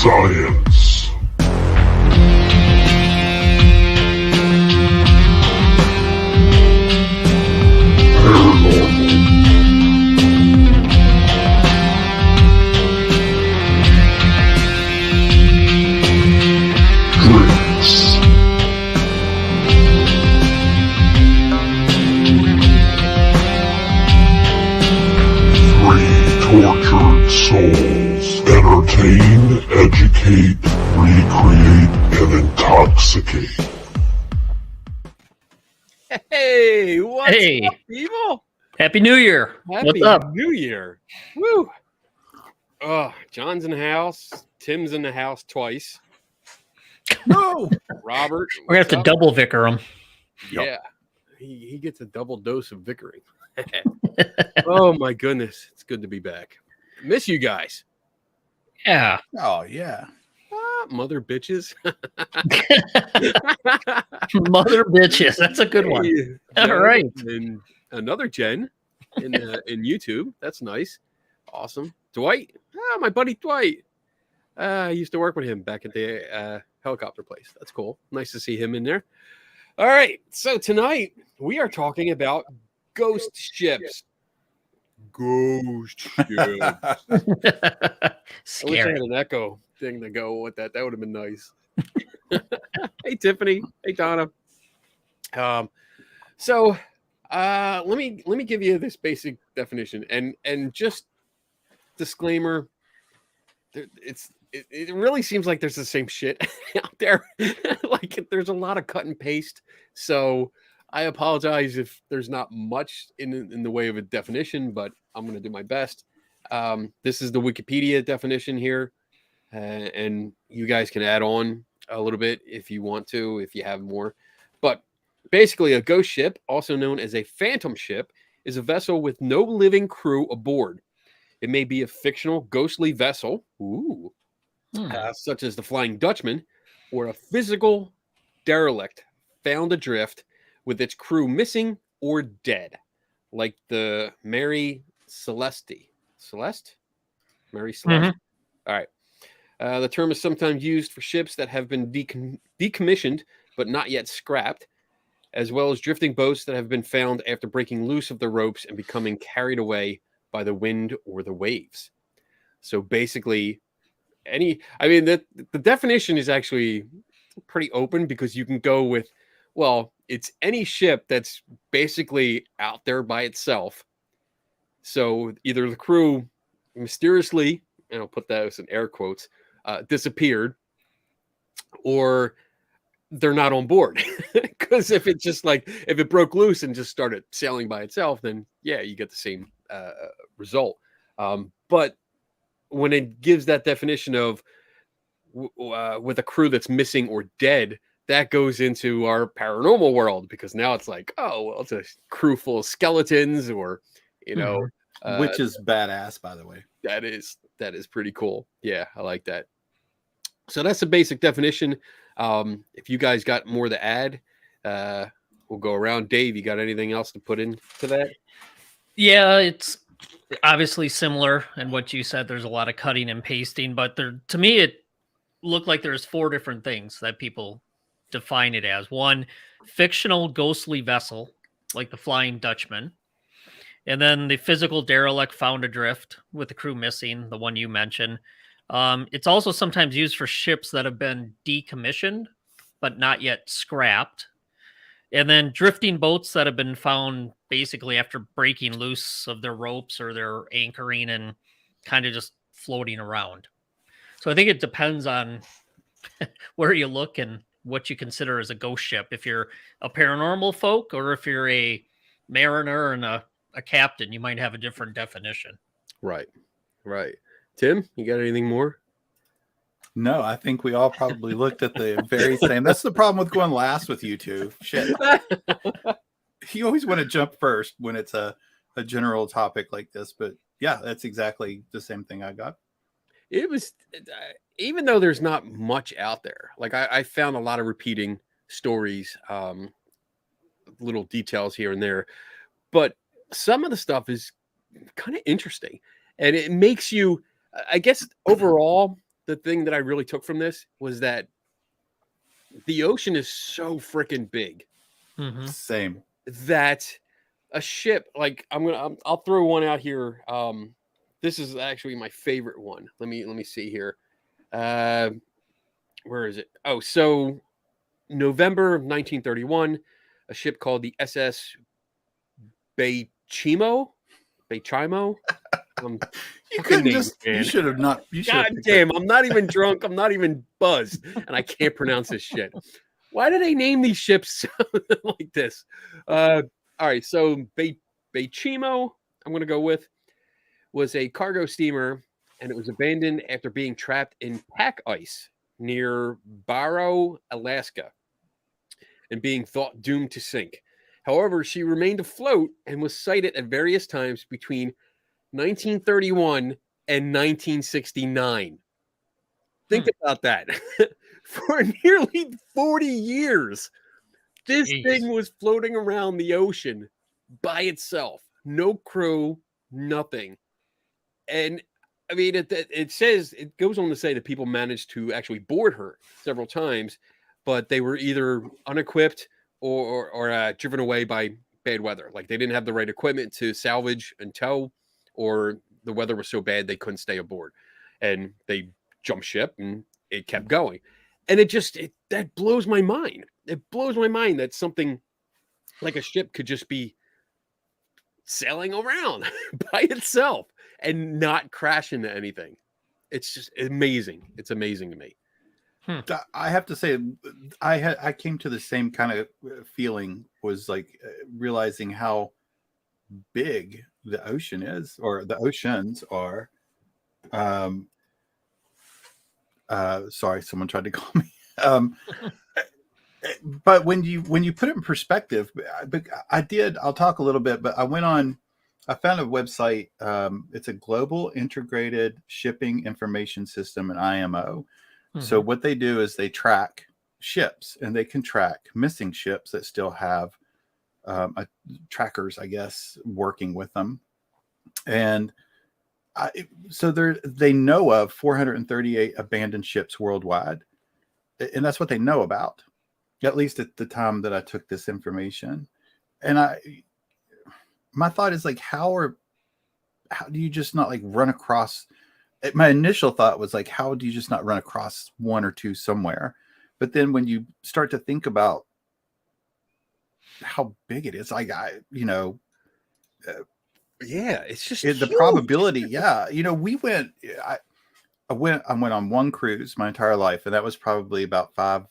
Science. Paranormal. Drinks. Three tortured souls. Entertain, educate, recreate, and intoxicate. Hey, what's Hey. up, people? Happy New Year. Happy What's up? New Year. Woo. Oh, John's in the house. Tim's in the house twice. No. Robert. We're going to have to what's up? double vicar him. Yeah. He gets a double dose of vickering. Oh, my goodness. It's good to be back. Miss you guys. Yeah. Oh yeah. Mother bitches. Mother bitches. That's a good one. Hey, All Jen right. And another Jen in YouTube. That's nice. Awesome. Dwight. My buddy Dwight. I used to work with him back at the helicopter place. That's cool. Nice to see him in there. All right. So tonight we are talking about ghost ships. Ghost ships. I wish I Scary. had an echo thing to go with that. That would have been nice. Hey, Tiffany. Hey, Donna. So let me give you this basic definition and just disclaimer. It really seems like there's the same shit out there. Like there's a lot of cut and paste. So I apologize if there's not much in the way of a definition, but I'm going to do my best. This is the Wikipedia definition here. And you guys can add on a little bit if you want to, if you have more. But basically, a ghost ship, also known as a phantom ship, is a vessel with no living crew aboard. It may be a fictional ghostly vessel, such as the Flying Dutchman, or a physical derelict found adrift with its crew missing or dead, like the Mary Celeste. Mary Celeste? All right. The term is sometimes used for ships that have been decommissioned but not yet scrapped, as well as drifting boats that have been found after breaking loose of the ropes and becoming carried away by the wind or the waves. So basically, the definition is actually pretty open because you can go with, well, it's any ship that's basically out there by itself. So either the crew mysteriously, and I'll put that as in air quotes, disappeared, or they're not on board. Because if it broke loose and just started sailing by itself, then yeah, you get the same result. But when it gives that definition of with a crew that's missing or dead, that goes into our paranormal world, because now it's like, oh, well, it's a crew full of skeletons, or Which is badass, by the way. that is pretty cool. Yeah, I like that. So that's the basic definition. If you guys got more to add, we'll go around. Dave, you got anything else to put into that? Yeah, it's obviously similar in what you said. There's a lot of cutting and pasting, but to me, it looked like there's 4 different things that people define it as. One, fictional ghostly vessel, like the Flying Dutchman. And then the physical derelict found adrift with the crew missing, the one you mentioned. It's also sometimes used for ships that have been decommissioned, but not yet scrapped. And then drifting boats that have been found basically after breaking loose of their ropes or their anchoring and kind of just floating around. So I think it depends on where you look and what you consider as a ghost ship. If you're a paranormal folk, or if you're a mariner and a captain, you might have a different definition. Right. Tim, you got anything more? No, I think we all probably looked at the very same. That's the problem with going last with you two. Shit. You always want to jump first when it's a general topic like this. But yeah, that's exactly the same thing I got. It was, even though there's not much out there, like I found a lot of repeating stories, little details here and there, but some of the stuff is kind of interesting, and it makes you, I guess, overall, the thing that I really took from this was that the ocean is so freaking big Mhm. Same. that a ship, like I'll throw one out here. This is actually my favorite one. Let me see here. Where is it? Oh, so November of 1931, a ship called the SS Beichimo. You Fucking couldn't names, just. You man. should have not. You should. God damn, I'm not even drunk. I'm not even buzzed, and I can't pronounce this shit. Why do they name these ships like this? All right, so Beichimo, I'm going to go with, was a cargo steamer, and it was abandoned after being trapped in pack ice near Barrow, Alaska, and being thought doomed to sink. However, she remained afloat and was sighted at various times between 1931 and 1969. Think about that. For nearly 40 years, this Jeez. thing was floating around the ocean by itself. No crew, nothing. And I mean, it says, it goes on to say that people managed to actually board her several times, but they were either unequipped or driven away by bad weather. Like they didn't have the right equipment to salvage and tow, or the weather was so bad they couldn't stay aboard. And they jumped ship and it kept going. And that blows my mind. It blows my mind that something like a ship could just be sailing around by itself and not crash into anything. It's just amazing. It's amazing to me. I have to say, I came to the same kind of feeling, was like realizing how big the ocean is, or the oceans are. Sorry, someone tried to call me. But when you put it in perspective, I'll talk a little bit, but I found a website. It's a Global Integrated Shipping Information System, an IMO. So what they do is they track ships, and they can track missing ships that still have trackers, I guess, working with them. And so they know of 438 abandoned ships worldwide, and that's what they know about, at least at the time that I took this information. And my thought is like, how do you just not like run across? My initial thought was like, how do you just not run across one or two somewhere? But then when you start to think about how big it is, like Yeah, it's just the huge. probability. Yeah, I went on one cruise my entire life, and that was probably about 5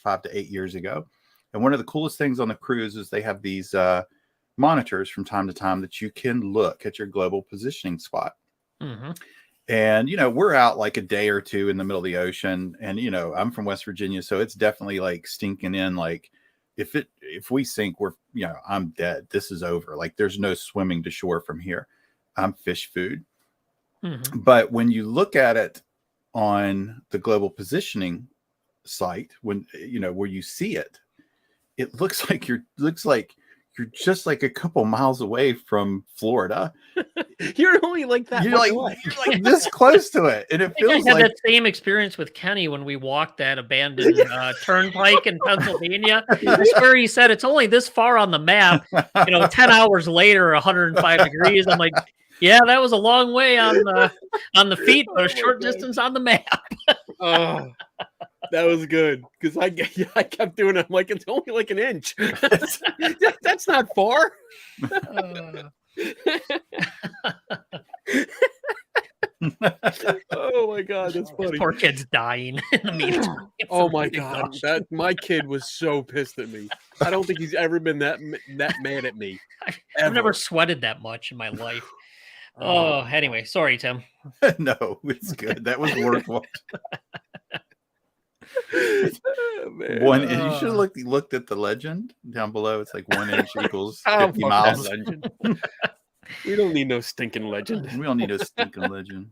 to 8 years ago. And one of the coolest things on the cruise is they have these monitors from time to time that you can look at your global positioning spot. And we're out like a day or two in the middle of the ocean, and I'm from West Virginia, so it's definitely like stinking in. Like if we sink, I'm dead. This is over. Like there's no swimming to shore from here. I'm fish food. But when you look at it on the global positioning site, when where you see it, it looks like you're just like a couple miles away from Florida. You're only like that. You're like this close to it, and it feels I had like that same experience with Kenny when we walked that abandoned turnpike in Pennsylvania. I swear he said it's only this far on the map. 10 hours later, 105 degrees. I'm like, yeah, that was a long way on the feet, but a short distance on the map. Oh, that was good, because I kept doing it. I'm like, it's only like an inch. That's not far. Oh my god, that's funny. Poor kid's dying in the meantime. Oh my god, my kid was so pissed at me. I don't think he's ever been that mad at me. I've never sweated that much in my life. Oh, anyway, sorry, Tim. No, it's good. That was worthwhile. Oh, man. 1 inch. You should have looked at the legend down below. It's like 1 inch equals Oh, 50 fuck miles. that legend. We don't need no stinking legend. We don't need a stinking legend.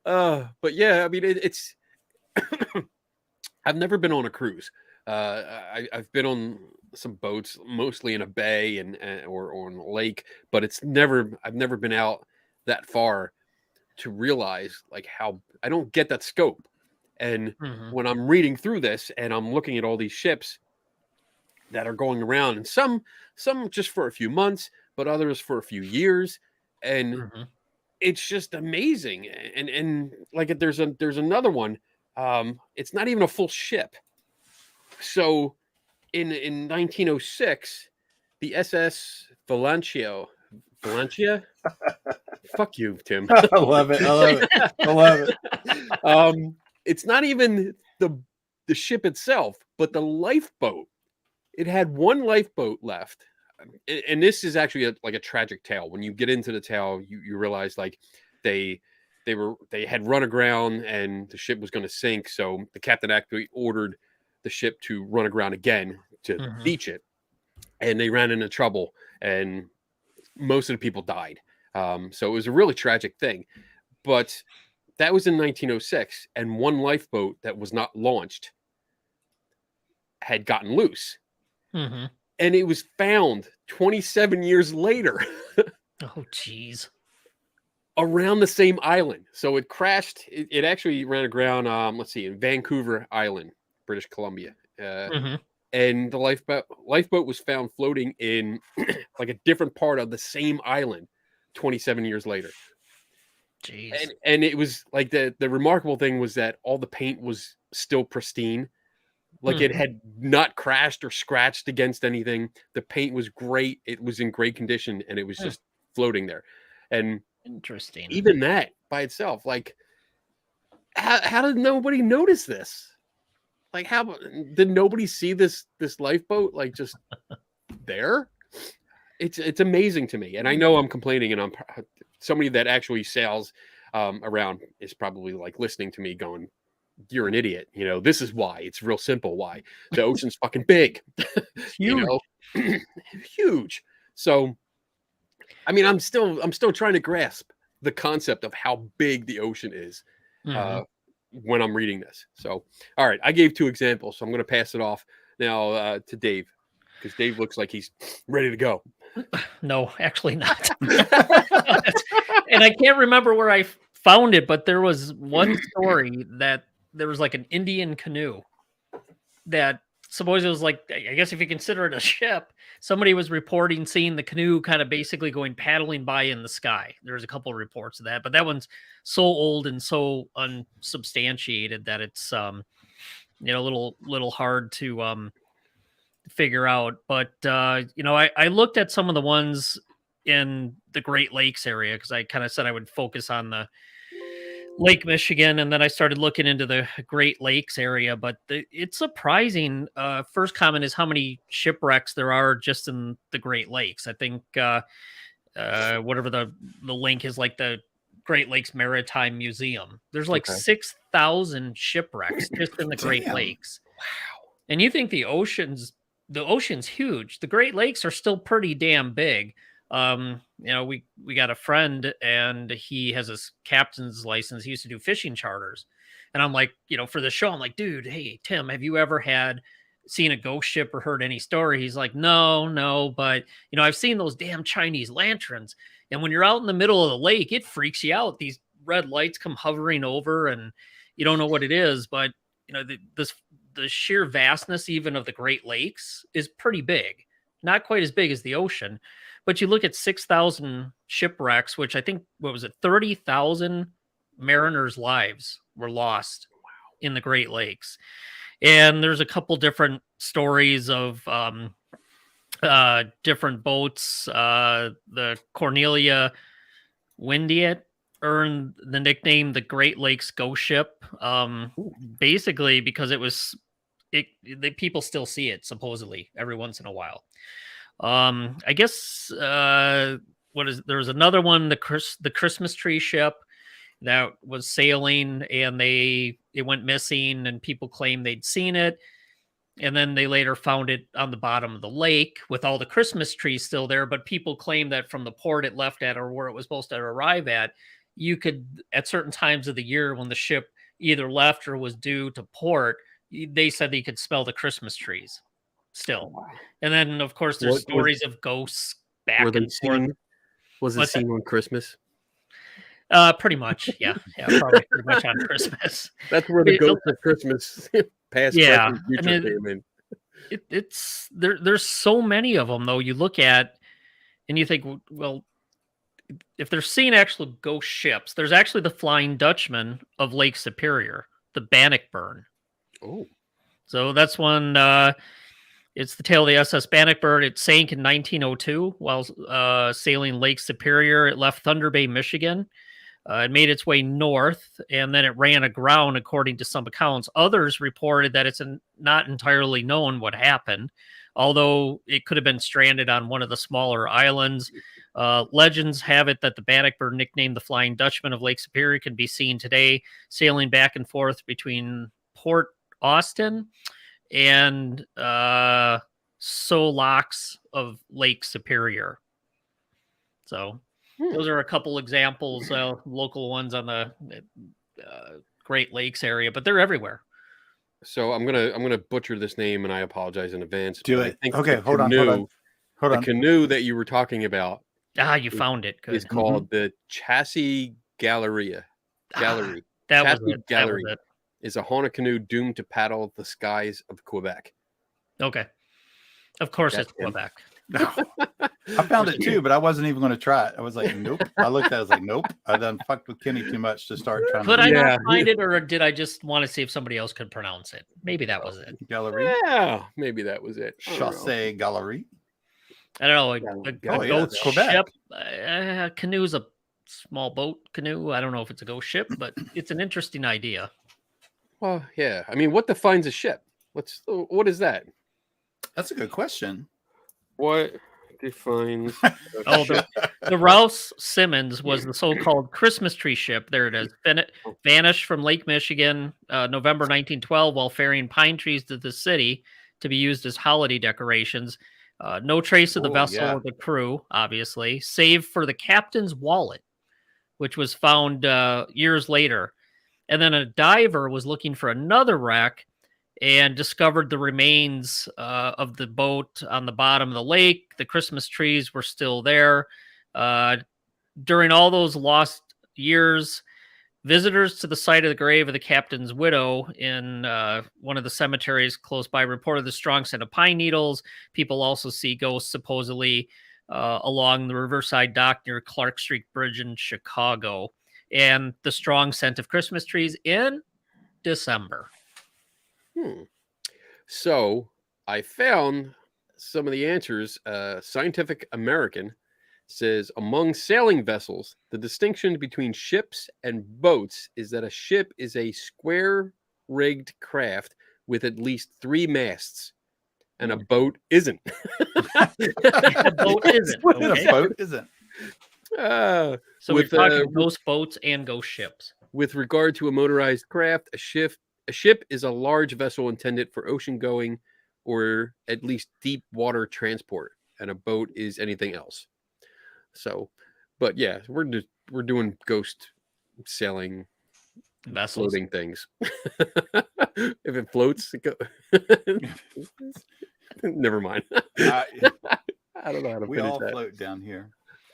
But yeah, I mean, it's. I've never been on a cruise. I've been on some boats, mostly in a bay or on a lake, but I've never been out that far. to realize like how I don't get that scope. And Mhm. when I'm reading through this and I'm looking at all these ships that are going around, and some just for a few months, but others for a few years, and Mhm. it's just amazing. And like there's another one. It's not even a full ship. So in 1906, the SS Valentia. Fuck you, Tim. I love it. I love it. I love it. It's not even the ship itself, but the lifeboat. It had one lifeboat left, and this is actually like a tragic tale. When you get into the tale, you realize like they had run aground and the ship was going to sink. So the captain actually ordered the ship to run aground again to Mhm. beach it, and they ran into trouble, and most of the people died. So it was a really tragic thing. But that was in 1906, and one lifeboat that was not launched had gotten loose, Mhm. and it was found 27 years later Oh, jeez. around the same island. So it crashed. It actually ran aground. Let's see, in Vancouver Island, British Columbia. Mhm. And the lifeboat was found floating in like a different part of the same island 27 years later. Jeez. And it was like the remarkable thing was that all the paint was still pristine. Like it had not crashed or scratched against anything. The paint was great. It was in great condition, and it was just floating there. And Interesting. even that by itself, like how did nobody notice this? Like how did nobody see this lifeboat like just there? It's amazing to me. And I know I'm complaining, and I'm somebody that actually sails around is probably like listening to me going, you're an idiot. You know, this is why. It's real simple why. The ocean's fucking big. You know, huge. So I mean, I'm still trying to grasp the concept of how big the ocean is when I'm reading this. So all right, I gave 2 examples, so I'm going to pass it off now to Dave, because Dave looks like he's ready to go. No, actually not. And I can't remember where I found it, but there was one story that there was like an Indian canoe that supposedly was like, I guess if you consider it a ship, somebody was reporting seeing the canoe kind of basically going paddling by in the sky. There's a couple of reports of that, but that one's so old and so unsubstantiated that it's a little hard to figure out. But I looked at some of the ones in the Great Lakes area because I kind of said I would focus on the Lake Michigan, and then I started looking into the Great Lakes area. But it's surprising. First comment is how many shipwrecks there are just in the Great Lakes. I think whatever the link is, like the Great Lakes Maritime Museum. There's like 6,000 shipwrecks just in the Great Lakes. Wow! And you think the ocean's huge. The Great Lakes are still pretty damn big. We got a friend and he has his captain's license. He used to do fishing charters. And I'm like, for the show, I'm like, dude, hey, Tim, have you ever seen a ghost ship or heard any story? He's like, no, but I've seen those damn Chinese lanterns. And when you're out in the middle of the lake, it freaks you out. These red lights come hovering over and you don't know what it is, but the sheer vastness even of the Great Lakes is pretty big. Not quite as big as the ocean. But you look at 6,000 shipwrecks, which I think, 30,000 mariners' lives were lost in the Great Lakes. And there's a couple different stories of different boats. The Cornelia Windiet earned the nickname the Great Lakes Ghost Ship, basically because the people still see it supposedly every once in a while. I guess there was another one, the Christmas tree ship that was sailing and it went missing and people claimed they'd seen it. And then they later found it on the bottom of the lake with all the Christmas trees still there. But people claim that from the port it left at or where it was supposed to arrive at, you could, at certain times of the year when the ship either left or was due to port, they said they could smell the Christmas trees still. And then, of course, there's stories of ghosts back and forth. Was it seen on Christmas? Pretty much, yeah, probably pretty much on Christmas. That's where the It- ghost of Christmas, past, Yeah, present, I future mean, came in. it's there's so many of them though. You look at and you think, well, if they're seeing actual ghost ships, there's actually the Flying Dutchman of Lake Superior, the Bannockburn. Oh, So that's one. It's the tale of the SS Bannockburn. It sank in 1902 while sailing Lake Superior. It left Thunder Bay, Michigan. It made its way north, and then it ran aground, according to some accounts. Others reported that it's not entirely known what happened, although it could have been stranded on one of the smaller islands. Legends have it that the Bannockburn, nicknamed the Flying Dutchman of Lake Superior, can be seen today sailing back and forth between Port Austin and Solaux of Lake Superior. So those are a couple examples, local ones on the Great Lakes area, but they're everywhere. so I'm gonna butcher this name, and I apologize in advance. Do but I it. think Okay, the hold on. The canoe that you were talking about You found it. Good. is called the Chassis Galleria. Gallery That was Chassis it. Gallery. That was is a haunted canoe doomed to paddle the skies of Quebec. it. Okay. Of course, That's it's him. Quebec. I found it too, but I wasn't even going to try it. I was like, nope. I looked at it, I was like, nope. I done fucked with Kenny too much to start trying Could to I Yeah. not find it, or did I just want to see if somebody else could pronounce it? Maybe that was it. Gallery. Yeah, maybe that was it. I don't know. Chasse Gallery. I don't know. Oh, yeah, ghost it's Quebec. ship. Canoe's a small boat canoe. I don't know if it's a ghost ship, but it's an interesting idea. Well, yeah. I mean, what defines a ship? What is that? That's a good question. What defines? Oh, the Rouse Simmons was the so-called Christmas tree ship. There it is. Vanished from Lake Michigan, November 1912, while ferrying pine trees to the city to be used as holiday decorations. No trace of the Oh, vessel yeah. or the crew, obviously, save for the captain's wallet, which was found years later. And then a diver was looking for another wreck and discovered the remains of the boat on the bottom of the lake. The Christmas trees were still there. During all those lost years, visitors to the site of the grave of the captain's widow in one of the cemeteries close by reported the strong scent of pine needles. People also see ghosts supposedly along the Riverside Dock near Clark Street Bridge in Chicago, and the strong scent of Christmas trees in December. So I found some of the answers. Scientific American says among sailing vessels, the distinction between ships and boats is that a ship is a square-rigged craft with at least 3 masts, and a boat isn't. A boat isn't. What in Okay. a boat isn't? So we're with, talking ghost boats and ghost ships. With regard to a motorized craft, a ship is a large vessel intended for ocean going or at least deep water transport, and a boat is anything else. So, but yeah, we're doing ghost sailing Vessels. floating things. If it floats, never mind. I- I don't know how to we finish all that. float down here.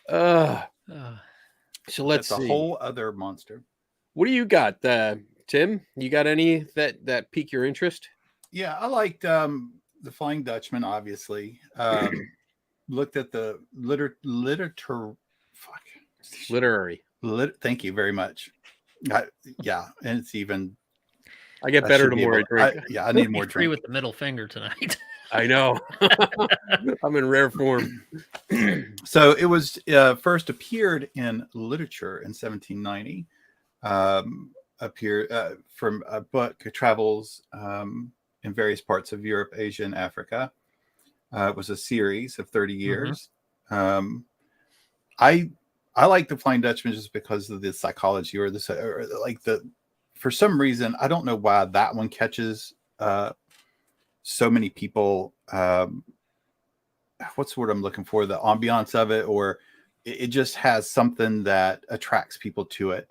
So let's That's see. a whole other monster. What do you got, Tim? You got any that pique your interest? Yeah, I liked the Flying Dutchman, obviously. Looked at the literature. Fuck. Literary. Thank you very much. Yeah, and it's even. I get I better should the be more I able- drink. yeah, I need more Be free drink. with the middle finger tonight. I know. I'm in rare form. So it was first appeared in literature in 1790. Appeared from a book, travels in various parts of Europe, Asia, and Africa. It was a series of 30 years. I like the Flying Dutchman just because of the psychology or for some reason, I don't know why that one catches so many people. What's the word I'm looking for? The ambiance of it, or it just has something that attracts people to it.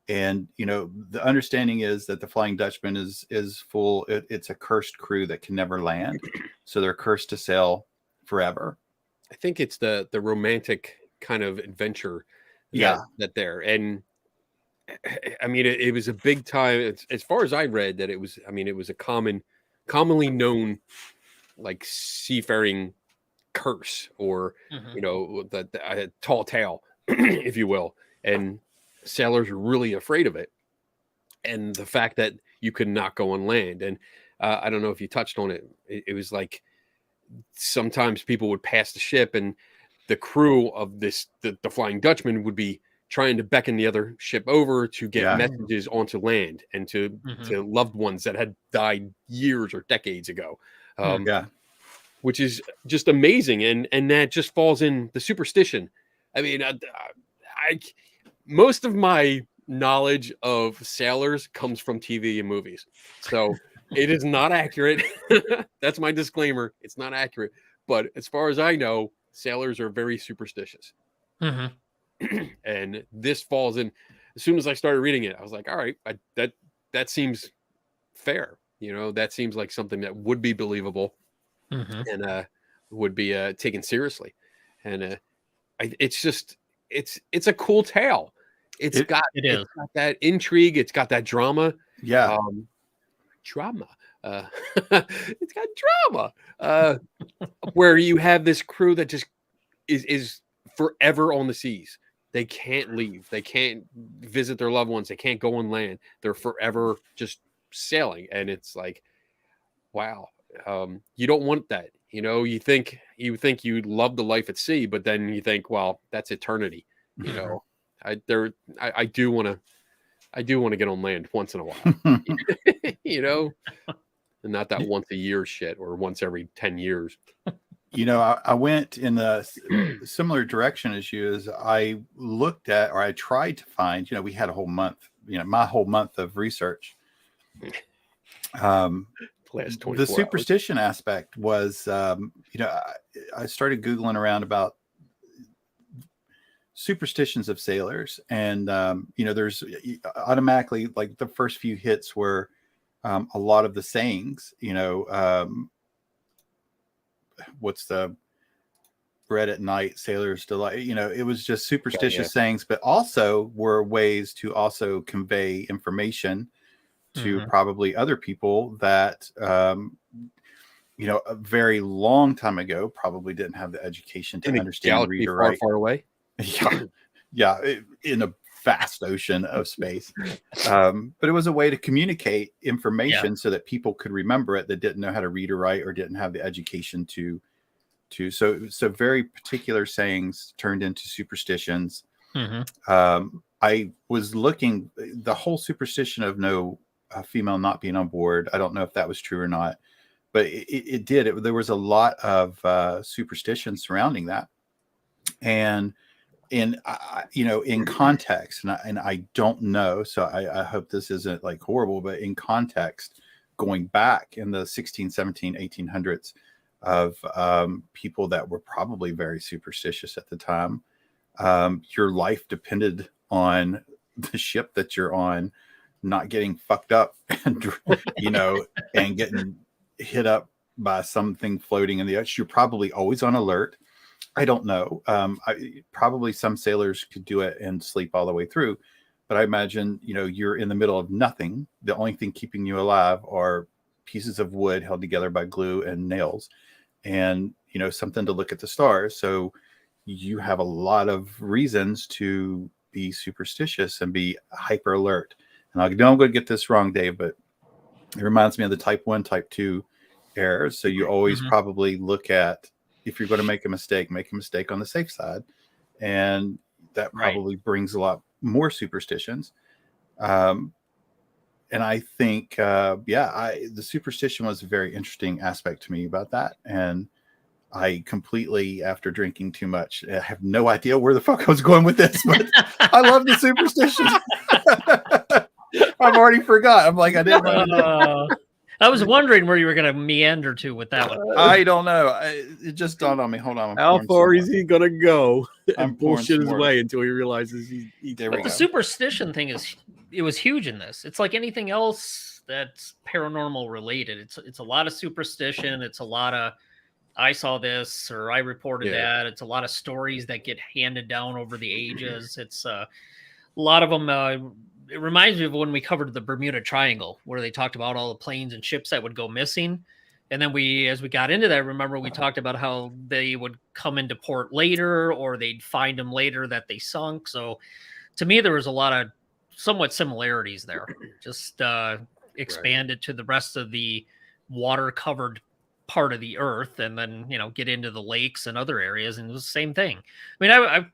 And, you know, the understanding is that the Flying Dutchman is full. It's a cursed crew that can never land. So they're cursed to sail forever. I think it's the romantic kind of adventure. Yeah. That there. And I mean, it was a big time. As far as I read, that it was. I mean, it was a commonly known like seafaring curse, or Mhm. the tall tale, if you will. And sailors were really afraid of it, and the fact that you could not go on land. And I don't know if you touched on it. It was like sometimes people would pass the ship, and the crew of the Flying Dutchman would be trying to beckon the other ship over to get Yeah. messages onto land, and to loved ones that had died years or decades ago. Yeah. Which is just amazing, and that just falls in the superstition. I mean, I most of my knowledge of sailors comes from TV and movies, so it is not accurate. That's my disclaimer. It's not accurate, but as far as I know, sailors are very superstitious, Mhm. and this falls in. As soon as I started reading it, I was like, all right, that seems fair. That seems like something that would be believable, Mhm. and would be taken seriously. And it's just it's a cool tale. It's It- got It is. it's got that intrigue. It's got that drama. Yeah. Drama. It's got drama. Where you have this crew that just is forever on the seas. They can't leave. They can't visit their loved ones. They can't go on land. They're forever just sailing, and it's like, wow. You don't want that. You think you'd love the life at sea, but then you think, well, that's eternity. I do want to get on land once in a while. And not that once a year shit, or once every 10 years. I went in a similar direction as you. As I looked at, or I tried to find, we had a whole month, my whole month of research. Last 24 The hours. superstition aspect was, I started Googling around about superstitions of sailors, and there's automatically, like, the first few hits were a lot of the sayings. What's the bread at night, sailors delight? It was just superstitious sayings, but also were ways to also convey information to probably other people that a very long time ago probably didn't have the education to understand, read, or write. Far away. Yeah, in a vast ocean of space. But it was a way to communicate information so that people could remember it, that didn't know how to read or write, or didn't have the education to. So very particular sayings turned into superstitions. I was looking, the whole superstition of no female not being on board. I don't know if that was true or not, but it did. There was a lot of superstition surrounding that, and in context, and I don't know, so I hope this isn't like horrible, but in context, going back in the 16, 17, 1800s, of people that were probably very superstitious at the time. Your life depended on the ship that you're on not getting fucked up, and and getting hit up by something floating in the ocean. You're probably always on alert. I don't know. Probably some sailors could do it and sleep all the way through, but I imagine you're in the middle of nothing. The only thing keeping you alive are pieces of wood held together by glue and nails, and something to look at the stars. So you have a lot of reasons to be superstitious and be hyper alert. And I know I'm going to get this wrong, Dave, but it reminds me of the type 1, type 2 errors. So you always probably look at, if you're going to make a mistake on the safe side. And that probably brings a lot more superstitions. And I think, the superstition was a very interesting aspect to me about that. And I completely, after drinking too much, I have no idea where the fuck I was going with this, but I love the superstition. I've already forgot. I'm like, I didn't know. I was wondering where you were going to meander to with that one. I don't know. It just dawned on me. Hold on. How far is he gonna go I'm and bullshit his pouring some way until he realizes he There we The go. superstition thing it was huge in this. It's like anything else that's paranormal related. It's a lot of superstition. It's a lot of, I saw this, or I reported that. It's a lot of stories that get handed down over the ages. It's a lot of them it reminds me of when we covered the Bermuda Triangle, where they talked about all the planes and ships that would go missing. And then as we got into that, remember we talked about how they would come into port later, or they'd find them later that they sunk. So to me, there was a lot of somewhat similarities there. Just expanded to the rest of the water covered part of the earth, and then, get into the lakes and other areas. And it was the same thing. I mean, I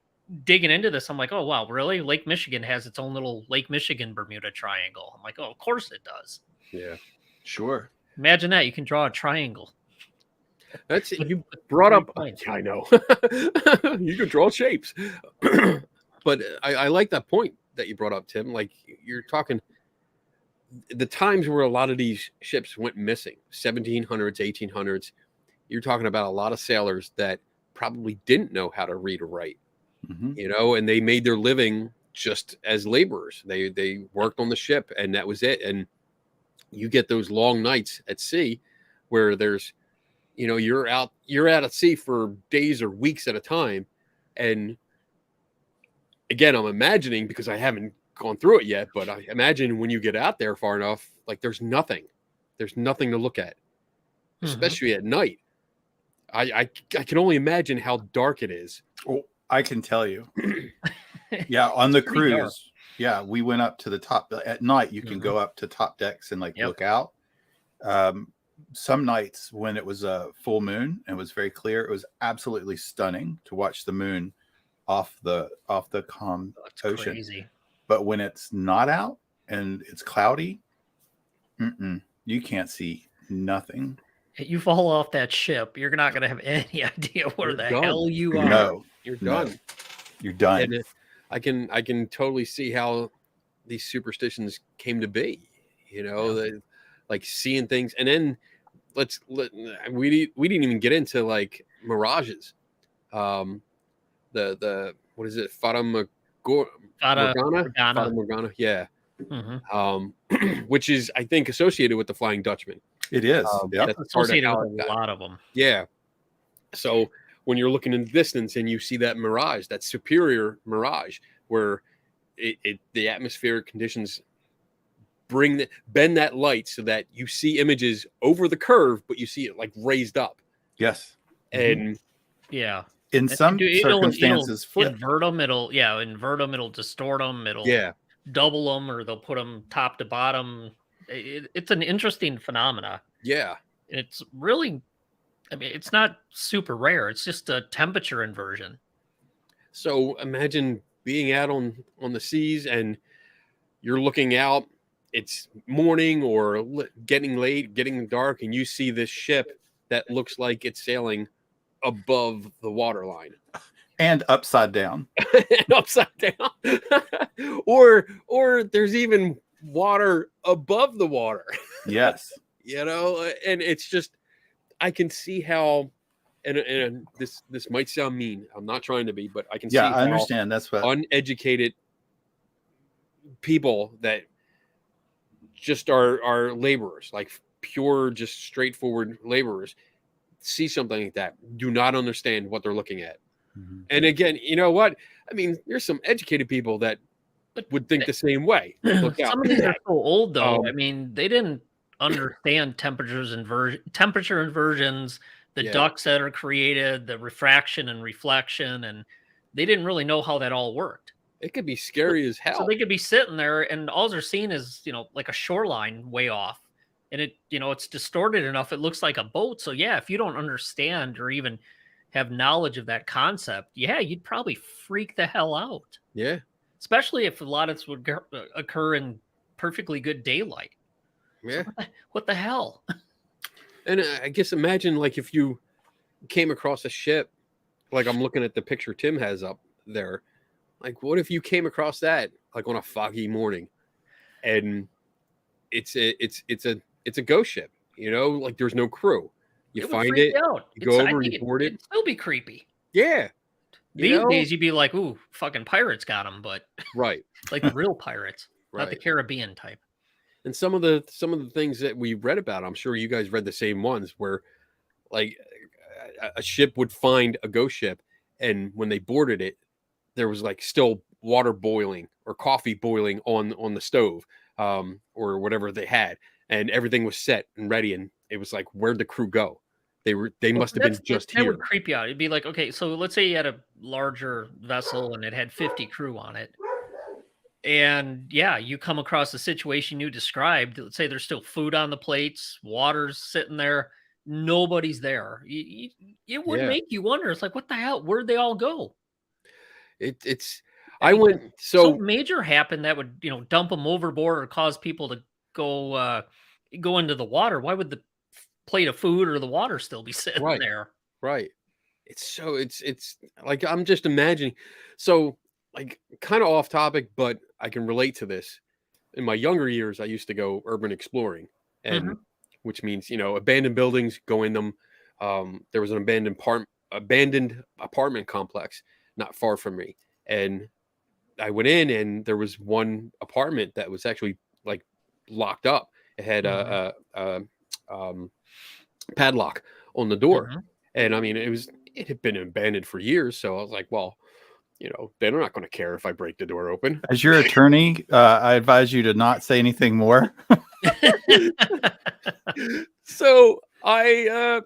digging into this, I'm like, oh, wow, really? Lake Michigan has its own little Lake Michigan Bermuda Triangle. I'm like, oh, of course it does. Yeah. Sure. Imagine that. You can draw a triangle. That's it. You brought up. Points. I know. You can draw shapes. But I like that point that you brought up, Tim. Like, you're talking the times where a lot of these ships went missing, 1700s, 1800s. You're talking about a lot of sailors that probably didn't know how to read or write, and they made their living just as laborers. They worked on the ship, and that was it. And you get those long nights at sea where there's, you're out at sea for days or weeks at a time. And again, I'm imagining, because I haven't gone through it yet, but I imagine when you get out there far enough, like there's nothing to look at, especially at night. I can only imagine how dark it is. Oh, I can tell you. Yeah. On the cruise. Yeah, we went up to the top at night. You can go up to top decks and look out. Some nights when it was a full moon and it was very clear, it was absolutely stunning to watch the moon off the calm ocean. Crazy. But when it's not out and it's cloudy, you can't see nothing. You fall off that ship, you're not going to have any idea where You're the done. hell you are. No, You're done. No. You're done. And I can totally see how these superstitions came to be, like seeing things. And then we didn't even get into like mirages. The what is it? Fata Morgana. Yeah. Which is, I think, associated with the Flying Dutchman. It is. Yep. That's Associated with a lot of them. Yeah. So when you're looking in the distance and you see that mirage, that superior mirage, where the atmospheric conditions bend that light so that you see images over the curve, but you see it like raised up. Yes. And yeah, in some circumstances, flip. Invert them. It'll distort them. It'll double them, or they'll put them top to bottom. It's an interesting phenomena. Yeah. It's really, it's not super rare. It's just a temperature inversion. So imagine being out on the seas and you're looking out, it's morning or getting late, getting dark, and you see this ship that looks like it's sailing above the waterline. And upside down. And upside down. or there's even water above the water. Yes. And it's just, I can see how, and this might sound mean. I'm not trying to be, but I can see I how understand. That's what uneducated people that just are laborers, like pure, just straightforward laborers, see something like that, do not understand what they're looking at. And again, you know what? I mean, there's some educated people that would think the same way. Look out. Some of these are so old, though. They didn't understand temperature inversions, the ducts that are created, the refraction and reflection, and they didn't really know how that all worked. It could be scary as hell. So they could be sitting there, and all they're seeing is, like a shoreline way off, and it's distorted enough. It looks like a boat. So yeah, if you don't understand or even have knowledge of that concept, you'd probably freak the hell out. Yeah. Especially if a lot of this would occur in perfectly good daylight. Yeah. So what the hell? And I guess imagine like if you came across a ship, like I'm looking at the picture Tim has up there. Like, what if you came across that like on a foggy morning, and it's a ghost ship, like there's no crew. You find it, you go over, you board it. It'd still be creepy. Yeah. These days you'd be like, ooh, fucking pirates got them, but right. Like real pirates, not the Caribbean type. And some of the things that we read about, I'm sure you guys read the same ones, where like a ship would find a ghost ship, and when they boarded it, there was like still water boiling or coffee boiling on the stove, or whatever they had, and everything was set and ready, and it was like, where'd the crew go? They must have been just that here. would creep you out. It'd be like, okay, so let's say you had a larger vessel and it had 50 crew on it. And yeah, you come across the situation you described. Let's say there's still food on the plates, water's sitting there, nobody's there. It would Yeah. make you wonder. It's like, what the hell? Where'd they all go? It's I Anything went so so major happened that would, dump them overboard or cause people to go into the water. Why would the plate of food or the water still be sitting Right. there? right. It's like, I'm just imagining. So, like, kind of off topic, but I can relate to this. In my younger years, I used to go urban exploring, and which means, abandoned buildings, go in them. There was an abandoned apartment complex not far from me, and I went in, and there was one apartment that was actually like locked up. It had a padlock on the door, and I mean, it had been abandoned for years. So I was like, well, they're not going to care if I break the door open. As your attorney, I advise you to not say anything more. So the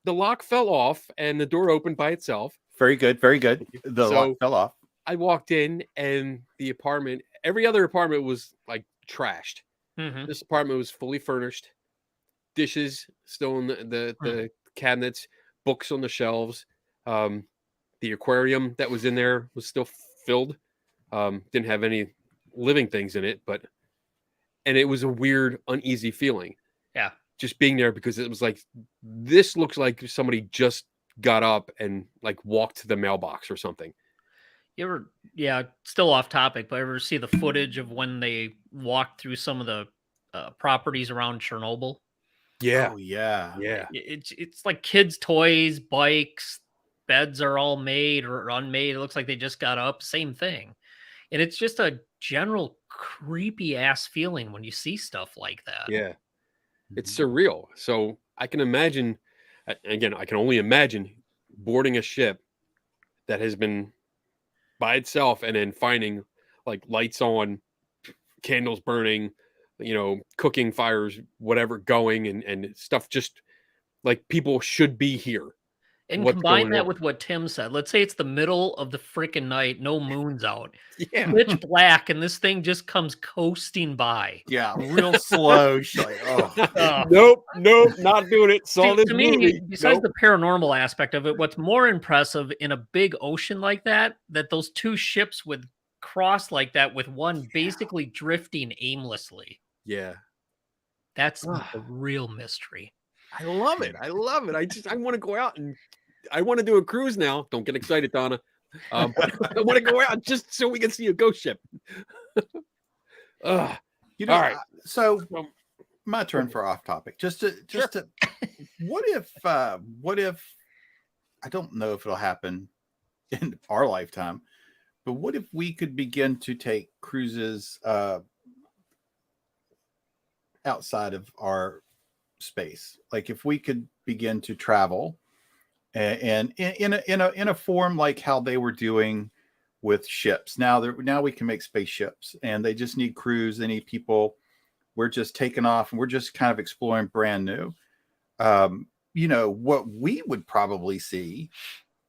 lock fell off, and the door opened by itself. Very good. Very good. The So- lock fell off. I walked in, and the apartment, every other apartment was like trashed. This apartment was fully furnished, dishes still in the cabinets, books on the shelves. The aquarium that was in there was still filled. Didn't have any living things in it, and it was a weird, uneasy feeling. Yeah. Just being there, because it was like, this looks like somebody just got up and like walked to the mailbox or something. You ever, still off topic, but ever see the footage of when they walked through some of the properties around Chernobyl? Yeah. Oh, yeah. Yeah. It's like kids' toys, bikes, beds are all made or unmade. It looks like they just got up. Same thing, and it's just a general creepy ass feeling when you see stuff like that. Yeah. It's surreal. So I can imagine, again, I can only imagine boarding a ship that has been by itself, and then finding like lights on, candles burning, cooking fires, whatever going, and stuff, just like people should be here. And What's combine going that on? with what Tim said. Let's say it's the middle of the freaking night, no moon's out, Yeah. pitch black, and this thing just comes coasting by. Yeah. Real slow. She's like, oh. Nope, not doing it. Saw this To me, movie. besides Nope. the paranormal aspect of it, what's more impressive in a big ocean like that those two ships would cross like that with one basically drifting aimlessly. Yeah. That's the real mystery. I love it. I want to go out, and I want to do a cruise now. Don't get excited, Donna. But I want to go out just so we can see a ghost ship. All right. So my turn for off topic. Just to what if I don't know if it'll happen in our lifetime, but what if we could begin to take cruises outside of our space? Like if we could begin to travel and in a form like how they were doing with ships. Now we can make spaceships, and they just need crews. They need people. We're just taking off, and we're just kind of exploring brand new. What we would probably see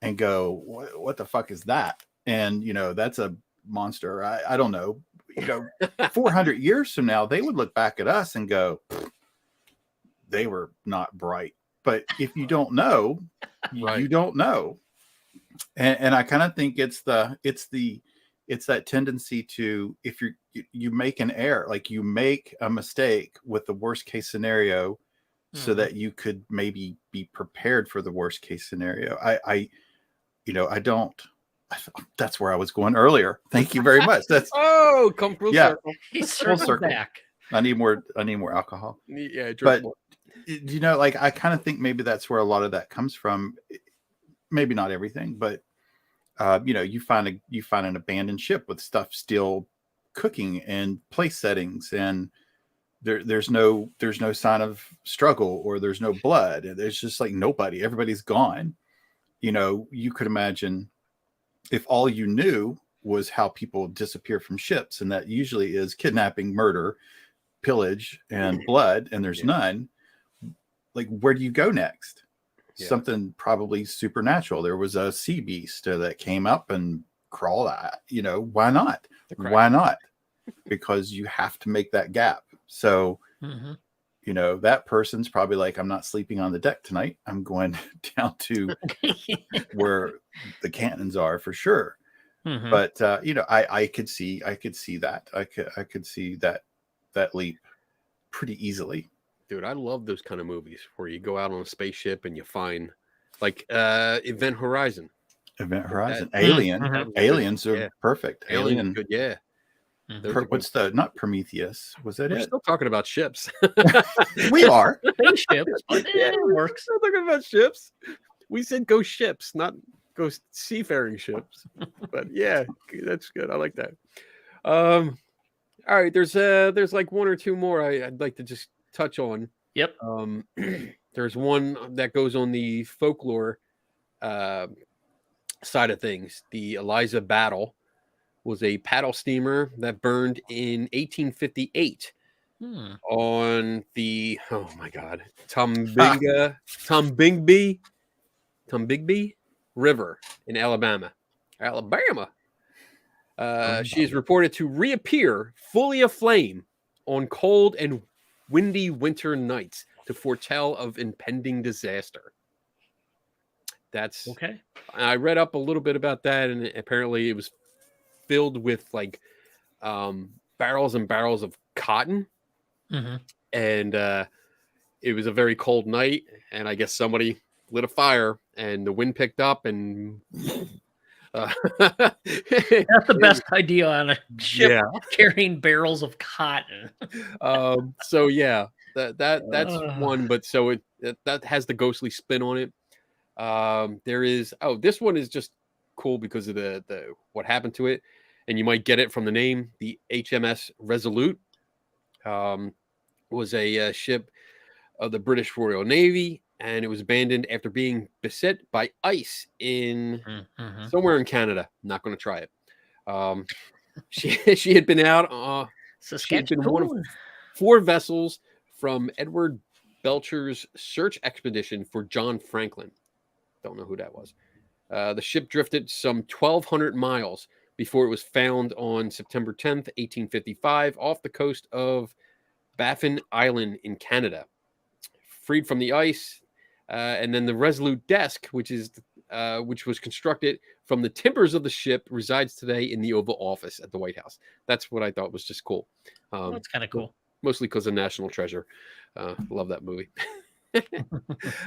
and go, what the fuck is that? And that's a monster. I don't know. 400 years from now, they would look back at us and go, they were not bright. But if you don't know, Right. you don't know. And I kind of think it's that tendency to, if you make an error, like you make a mistake with the worst case scenario, so that you could maybe be prepared for the worst case scenario. I don't. That's where I was going earlier. Thank you very much. That's Come full Yeah. circle. He's Full circled circle. back. I need more alcohol. Yeah, drink But more. like I kind of think maybe that's where a lot of that comes from. Maybe not everything, but you find an abandoned ship with stuff still cooking and place settings, and there's no sign of struggle, or there's no blood. There's just like everybody's gone. You could imagine if all you knew was how people disappear from ships, and that usually is kidnapping, murder, pillage, and blood, and there's none. Like, where do you go next? Something probably supernatural. There was a sea beast that came up and crawled out. Why not? Why not? Because you have to make that gap. So, that person's probably like, I'm not sleeping on the deck tonight. I'm going down to where the cannons are for sure. But I could see that. I could see that leap pretty easily. Dude, I love those kind of movies where you go out on a spaceship and you find like Event Horizon. Aliens are perfect. Alien, good, yeah. What's not Prometheus? Was that We're it? still talking about ships. We are. Ships, but it works. We're still talking about ships. We said go ships, not go seafaring ships. But yeah, that's good. I like that. All right, there's like one or two more I'd like to just touch on. Yep. There's one that goes on the folklore side of things. The Eliza Battle was a paddle steamer that burned in 1858 on the Tombigbee River in Alabama. She is reported to reappear fully aflame on cold and windy winter nights to foretell of impending disaster. That's okay. I read up a little bit about that, and apparently it was filled with like barrels and barrels of cotton, and it was a very cold night, and I guess somebody lit a fire, and the wind picked up, and that's the best idea on a ship carrying barrels of cotton. So yeah, that's one, but so that has the ghostly spin on it. There is this one is just cool because of the what happened to it, and you might get it from the name. The HMS Resolute was a ship of the British Royal Navy, and it was abandoned after being beset by ice in somewhere in Canada. I'm not going to try it. She had been out. She had been one of 4 vessels from Edward Belcher's search expedition for John Franklin. Don't know who that was. The ship drifted some 1,200 miles before it was found on September 10th, 1855, off the coast of Baffin Island in Canada. Freed from the ice, and then the Resolute desk, which was constructed from the timbers of the ship, resides today in the Oval Office at the White House. That's what I thought was just cool. That's kind of cool. Mostly because of National Treasure. Love that movie.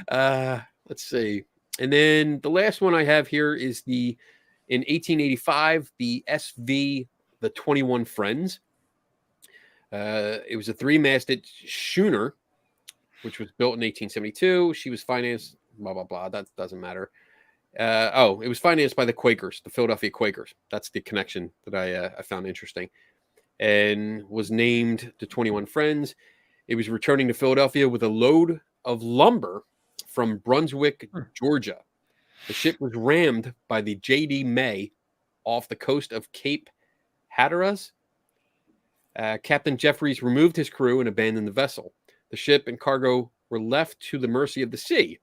Let's see. And then the last one I have here is in 1885, the SV, the 21 Friends. It was a 3-masted schooner, which was built in 1872. She was financed, blah, blah, blah. That doesn't matter. It was financed by the Quakers, the Philadelphia Quakers. That's the connection that I found interesting. And was named the 21 Friends. It was returning to Philadelphia with a load of lumber from Brunswick, Georgia. The ship was rammed by the J.D. May off the coast of Cape Hatteras. Captain Jeffries removed his crew and abandoned the vessel. The ship and cargo were left to the mercy of the sea.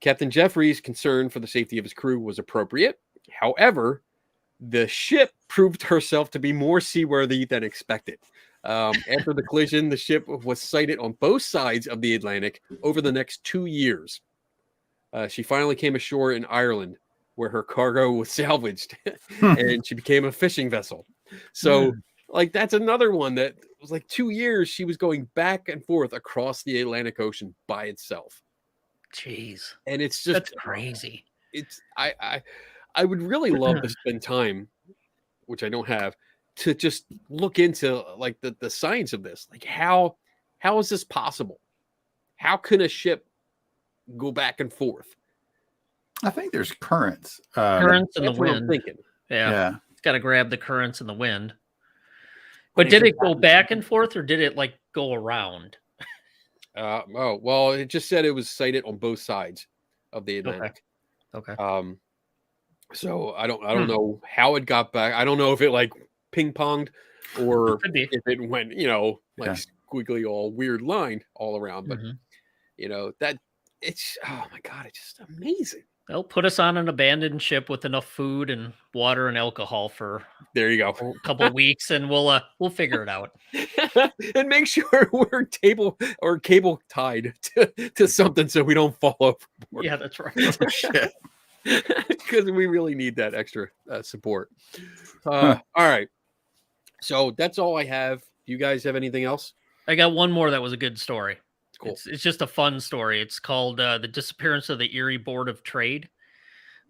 Captain Jeffries' concern for the safety of his crew was appropriate. However, the ship proved herself to be more seaworthy than expected. After the collision, the ship was sighted on both sides of the Atlantic over the next 2 years. She finally came ashore in Ireland, where her cargo was salvaged, and she became a fishing vessel. So, that's another one that was like 2 years. She was going back and forth across the Atlantic Ocean by itself. Jeez, and it's just that's crazy. It's I would really love to spend time, which I don't have, to just look into like the science of this. Like how is this possible? How can a ship go back and forth? I think there's currents. Currents in the That's what I'm wind. thinking. Yeah. It's got to grab the currents in the wind. But did it go back and forth, or did it like go around? Well, it just said it was sighted on both sides of the Atlantic. Okay. So I don't know how it got back. I don't know if it like ping ponged or Could be. if it went, you know, like Yeah. squiggly all weird line all around. But Mhm. you know, that it's oh my god, it's just amazing. They'll put us on an abandoned ship with enough food and water and alcohol for There you a couple of weeks, and we'll figure it out. go. And make sure we're cable tied to something so we don't fall over. Yeah, that's right. Shit. Because we really need that extra support. All right. So that's all I have. Do you guys have anything else? I got one more that was a good story. Cool. It's just a fun story. It's called The Disappearance of the Erie Board of Trade.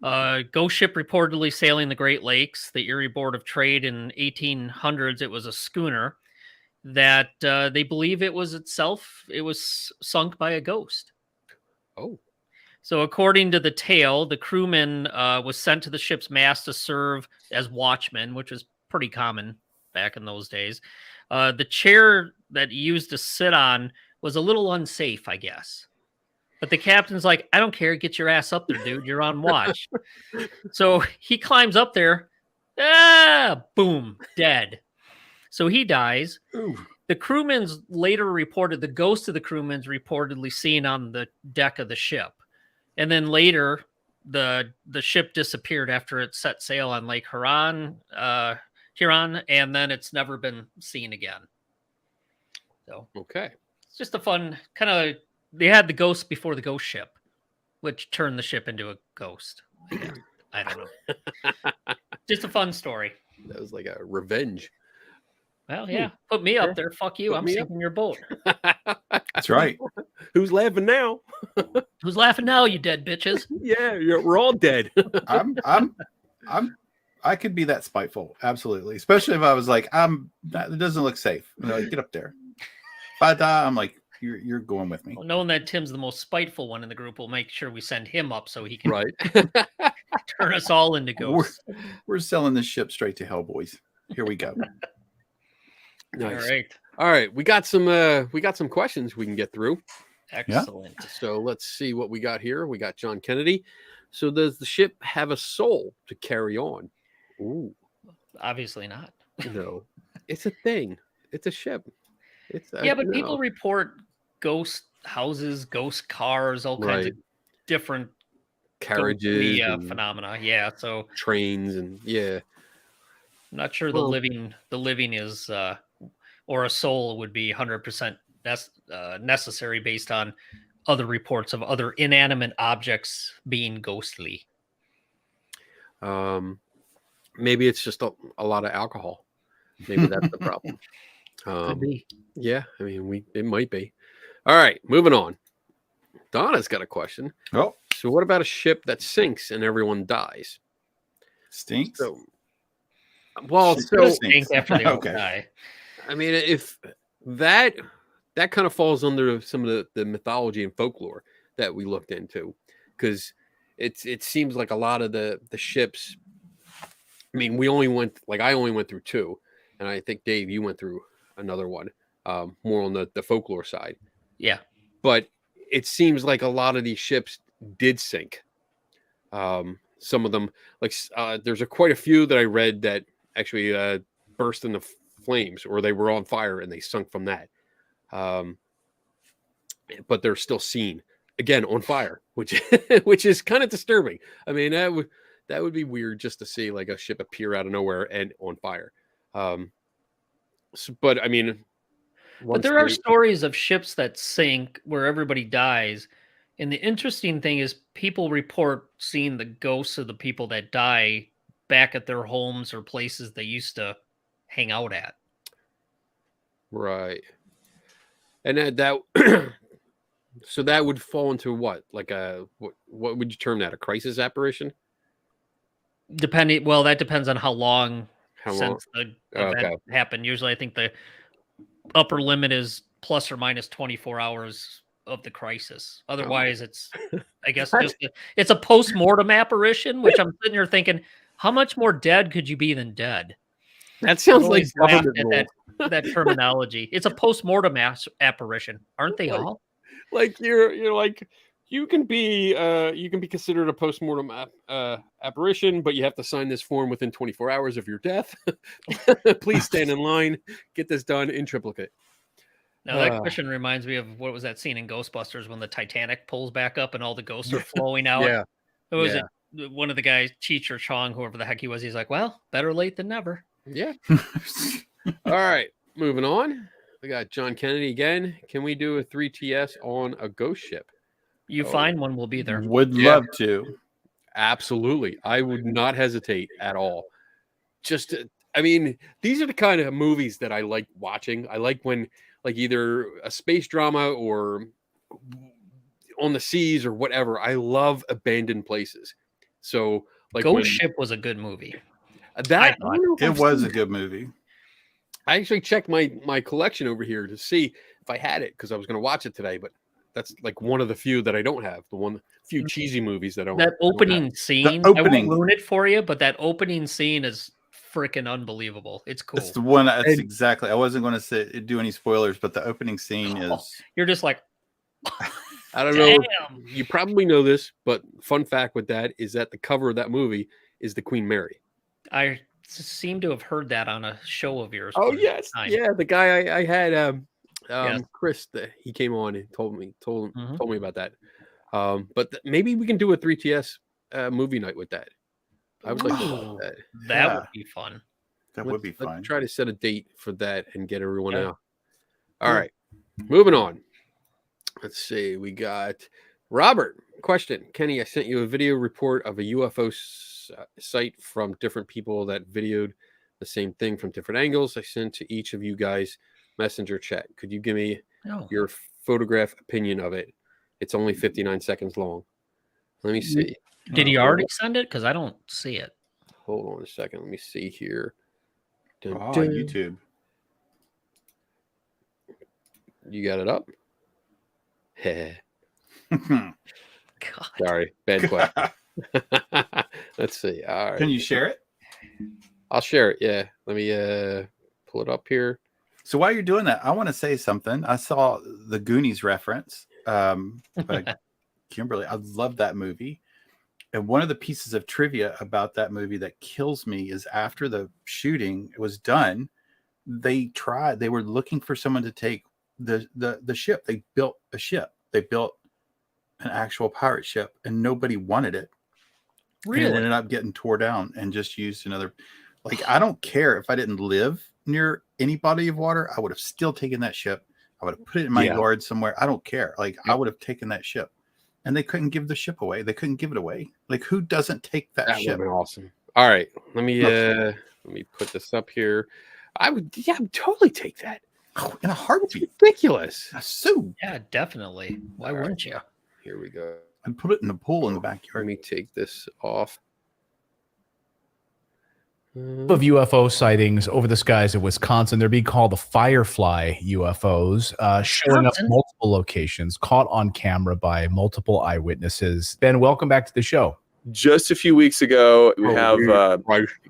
Ghost ship reportedly sailing the Great Lakes. The Erie Board of Trade in 1800s. It was a schooner that they believe it was sunk by a ghost. Oh, So according to the tale, the crewman was sent to the ship's mast to serve as watchman, which was pretty common back in those days. The chair that he used to sit on was a little unsafe, I guess. But the captain's like, I don't care. Get your ass up there, dude. You're on watch. So he climbs up there. Boom, dead. So he dies. ooh. The crewmen's later reported, the ghost of the crewmen's reportedly seen on the deck of the ship. And then later, the ship disappeared after it set sail on Lake Huron, and then it's never been seen again. So Okay. it's just a fun kind of. They had the ghost before the ghost ship, which turned the ship into a ghost. I guess. I don't know. Just a fun story. That was like a revenge. Well, yeah. Put me up Sure. there. Fuck you. Put I'm me up. sinking your boat. That's right. Who's laughing now? Who's laughing now, you dead bitches? Yeah, we're all dead. I could be that spiteful, absolutely. Especially if I was like, it doesn't look safe. You know, like, get up there. If I die, I'm like, you're going with me. Well, knowing that Tim's the most spiteful one in the group, we'll make sure we send him up so he can Right. turn us all into ghosts. We're selling this ship straight to hell, boys. Here we go. Nice. All right. All right. We got some questions we can get through. Excellent. So let's see what we got here. We got John Kennedy. So does the ship have a soul to carry on? Ooh, Obviously not. no. It's a thing. It's a ship. Yeah, but no. people report ghost houses, ghost cars, all kinds of Right. different Carriages, ghostly, and phenomena. Yeah, so trains, and yeah. I'm not sure Well- the living is or a soul would be 100% necessary based on other reports of other inanimate objects being ghostly. Maybe it's just a lot of alcohol. Maybe that's the problem. Could be. Yeah, I mean, it might be. All right, moving on. Donna's got a question. Oh, So, what about a ship that sinks and everyone dies? stinks. So, well, Shit. so Stink after they all Okay. die. I mean, if that kind of falls under some of the mythology and folklore that we looked into, because it seems like a lot of the ships. I mean, I only went through two, and I think Dave, you went through another one, more on the folklore side. Yeah. But it seems like a lot of these ships did sink. Some of them, like there's quite a few that I read that actually burst into flames, or they were on fire and they sunk from that. But they're still seen again on fire, which which is kind of disturbing. I mean, that would be weird just to see like a ship appear out of nowhere and on fire. But I mean, But there are stories of ships that sink where everybody dies. And the interesting thing is people report seeing the ghosts of the people that die back at their homes or places they used to hang out at. Right. And that so that would fall into what? Like what would you term that? A crisis apparition? Well, that depends on how long How long? since the Okay. event happened. Usually I think the upper limit is plus or minus 24 hours of the crisis. Otherwise it's I guess it's a post-mortem apparition, which I'm sitting here thinking, how much more dead could you be than dead? That sounds like Always laughed government at rule. that terminology. It's a post-mortem apparition, aren't they Like- all? Like you're like You can be considered a postmortem apparition, but you have to sign this form within 24 hours of your death. Please stand in line. Get this done in triplicate. Now that question reminds me of what was that scene in Ghostbusters when the Titanic pulls back up and all the ghosts are flowing out. Yeah. It was one of the guys, Cheech or Chong, whoever the heck he was. He's like, well, better late than never. Yeah. All right. Moving on. We got John Kennedy again. Can we do a 3TS on a ghost ship? You find one, we'll be there. Would love to. Absolutely. I would not hesitate at all. Just, I mean, these are the kind of movies that I like watching. I like when, like, either a space drama or on the seas or whatever. I love abandoned places. So, like, Ghost Ship was a good movie. That It was a good movie. I actually checked my collection over here to see if I had it because I was going to watch it today, but that's like one of the few that I don't have. The few cheesy movies that I don't. That opening scene, I won't ruin it for you, but that opening scene is freaking unbelievable. It's cool. That's the one. That's exactly. I wasn't going to do any spoilers, but the opening scene is. You're just like, I don't know. You probably know this, but fun fact with that is that the cover of that movie is the Queen Mary. I seem to have heard that on a show of yours. Oh yes, yeah. The guy I had, Yes. Chris, he came on and told me about that. But maybe we can do a 3TS movie night with that. I would like to do that. That would be fun. That would be fun. Let's try to set a date for that and get everyone out. All right, moving on. Let's see. We got Robert. Question, Kenny. I sent you a video report of a UFO site from different people that videoed the same thing from different angles. I sent to each of you guys messenger chat. Could you give me your photograph opinion of it? It's only 59 seconds long. Let me see. Did he already send it? Because I don't see it. Hold on a second. Let me see here. YouTube. You got it up? God. Sorry. Bad question. Let's see. All right. Can you share it? I'll share it. Yeah. Let me pull it up here. So while you're doing that, I want to say something. I saw the Goonies reference by Kimberly. I love that movie. And one of the pieces of trivia about that movie that kills me is after the shooting was done, they were looking for someone to take the ship. They built a ship. They built an actual pirate ship and nobody wanted it. Really? And it ended up getting tore down and just used another. Like, I don't care if I didn't live near any body of water, I would have still taken that ship. I would have put it in my yard somewhere. I don't care. Like, I would have taken that ship. And they couldn't give the ship away. They couldn't give it away. Like, who doesn't take that ship? That would be awesome. All right. Let me put this up here. I would totally take that. Oh, in a heartbeat. It's ridiculous. So yeah, definitely. Why wouldn't you? Here we go. And put it in the pool in the backyard. Let me take this off. Of UFO sightings over the skies of Wisconsin. They're being called the Firefly UFOs, showing up in multiple locations, caught on camera by multiple eyewitnesses. Ben, welcome back to the show. Just a few weeks ago, we have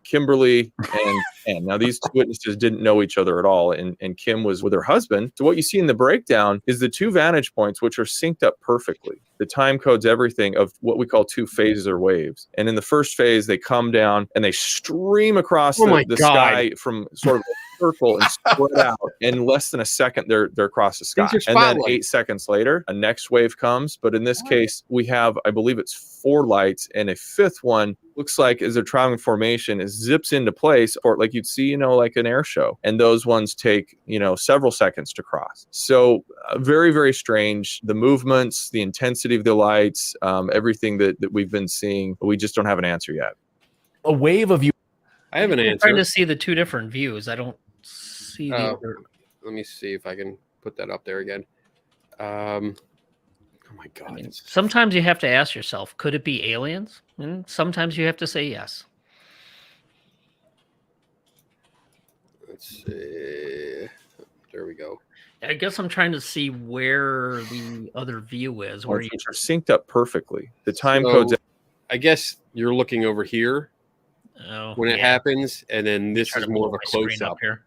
Kimberly and Ken. Now, these two witnesses didn't know each other at all, and Kim was with her husband. So what you see in the breakdown is the two vantage points, which are synced up perfectly. The time codes everything of what we call two phases or waves. And in the first phase, they come down and they stream across the sky from sort of a circle and spread out. In less than a second, they're across the sky. And then 8 seconds later, a next wave comes. But in this case, we have, I believe it's 4 lights, and a fifth one looks like as they're traveling formation, it zips into place, or like you'd see, like an air show. And those ones take, several seconds to cross. So very, very strange. The movements, the intensity of the lights, everything that we've been seeing, we just don't have an answer yet. A wave of you. I have an answer. I'm trying to see the two different views. I don't see the other. Let me see if I can put that up there again. Oh my God. I mean, sometimes you have to ask yourself, could it be aliens? And sometimes you have to say yes. Let's see. There we go. I guess I'm trying to see where the other view is. Where Which are synced up perfectly. The time codes. I guess you're looking over here when it happens, and then this is more of a close up. Here.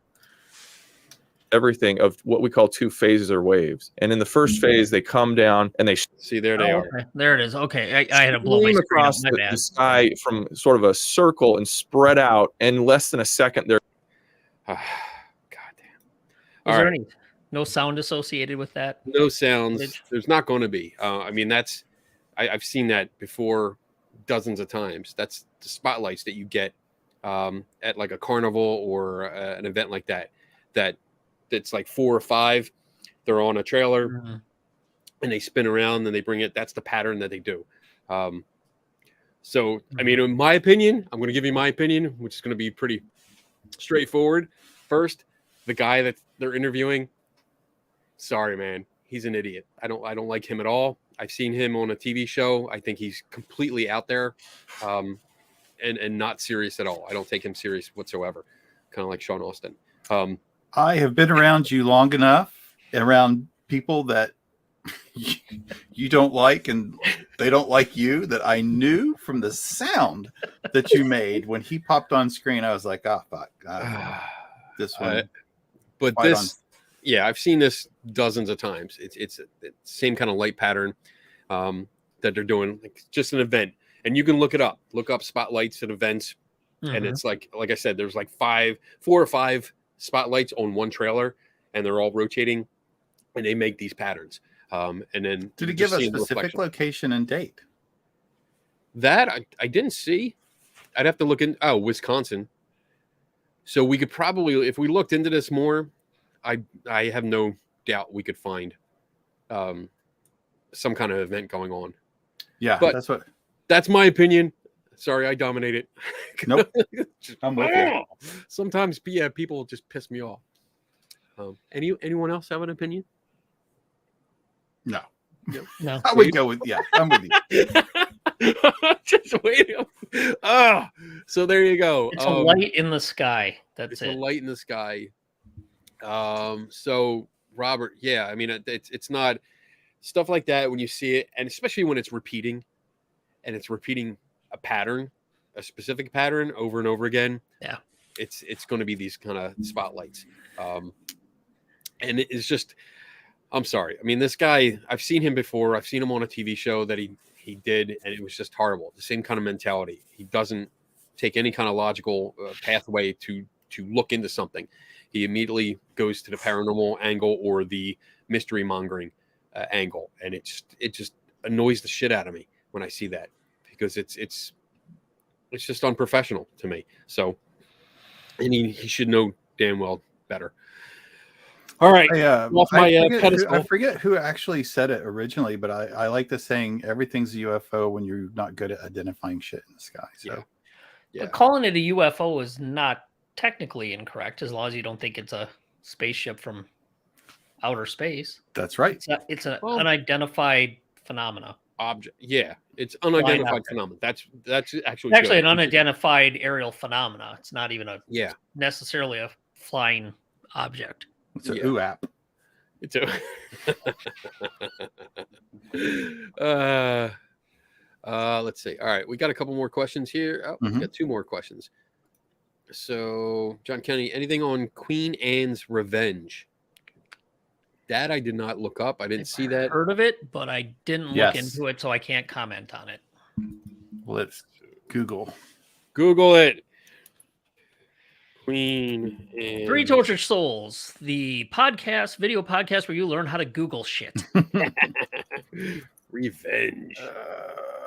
everything of what we call 2 phases or waves. And in the first phase, they come down and they See, there they are. Okay. There it is. Okay, I had to blow my stream screen up. across My the bad. sky from sort of a circle and spread out. In less than a second, they're God damn. Was All there right. any no sound associated with that? No sounds. Footage? There's not going to be. I mean, I've seen that before dozens of times. That's the spotlights that you get at like a carnival or an event like that. That's like 4 or 5. They're on a trailer Mhm. and they spin around and they bring it. That's the pattern that they do. So, I mean, in my opinion, I'm going to give you my opinion, which is going to be pretty straightforward. First, the guy that they're interviewing, sorry, man, he's an idiot. I don't like him at all. I've seen him on a TV show. I think he's completely out there and not serious at all. I don't take him serious whatsoever, kind of like Sean Austin. I have been around you long enough, around people that you don't like and they don't like you, that I knew from the sound that you made when he popped on screen. I was like, oh, fuck. This one. But Quite this, yeah, I've seen this dozens of times. It's the same kind of light pattern that they're doing, like just an event. And you can look it up. Look up spotlights at events. And it's like I said, there's like 4 or 5 spotlights on one trailer, and they're all rotating, and they make these patterns. And then Did it just give a seeing the specific reflection. location and date? That I didn't see. I'd have to look in. Oh, Wisconsin. So we could probably, if we looked into this more, I have no doubt we could find some kind of event going on. Yeah, But- that's what. That's my opinion. Sorry, I dominated. Nope. I'm with you. Sometimes, yeah, people just piss me off. Anyone else have an opinion? No. No. I would go with, yeah, I'm with you. Just waiting. So there you go. It's a light in the sky. That's It's it. a light in the sky. So Robert, yeah, I mean, it's not stuff like that when you see it, and especially when it's repeating, and it's repeating a pattern, a specific pattern over and over again. Yeah. It's going to be these kind of spotlights. And it's just, I'm sorry. I mean, this guy, I've seen him before. I've seen him on a TV show that he did, and it was just horrible. The same kind of mentality. He doesn't take any kind of logical pathway to look into something. He immediately goes to the paranormal angle or the mystery mongering angle, and it just annoys the shit out of me when I see that, because it's just unprofessional to me. So, and he should know damn well better. All right. Off my pedestal. I forget who actually said it originally, but I like the saying, everything's a UFO when you're not good at identifying shit in the sky. So Yeah. But calling it a UFO is not technically incorrect, as long as you don't think it's a spaceship from outer space. that's right. It's an Well- unidentified phenomena. Object. Yeah, it's unidentified object. phenomenon. That's actually It's actually good. an unidentified aerial phenomena. It's not even Yeah, necessarily a flying object. It's a Yeah. UAP. it's a. Let's see. All right, we got a couple more questions here. Oh, we Mhm. got 2 more questions. So, John Kenny, anything on Queen Anne's Revenge? That I did not look up. I didn't see that. Heard of it, but I didn't look Yes. into it, so I can't comment on it. Let's Google. Google it. Queen Anne. Three Tortured Souls, the video podcast where you learn how to Google shit. Revenge.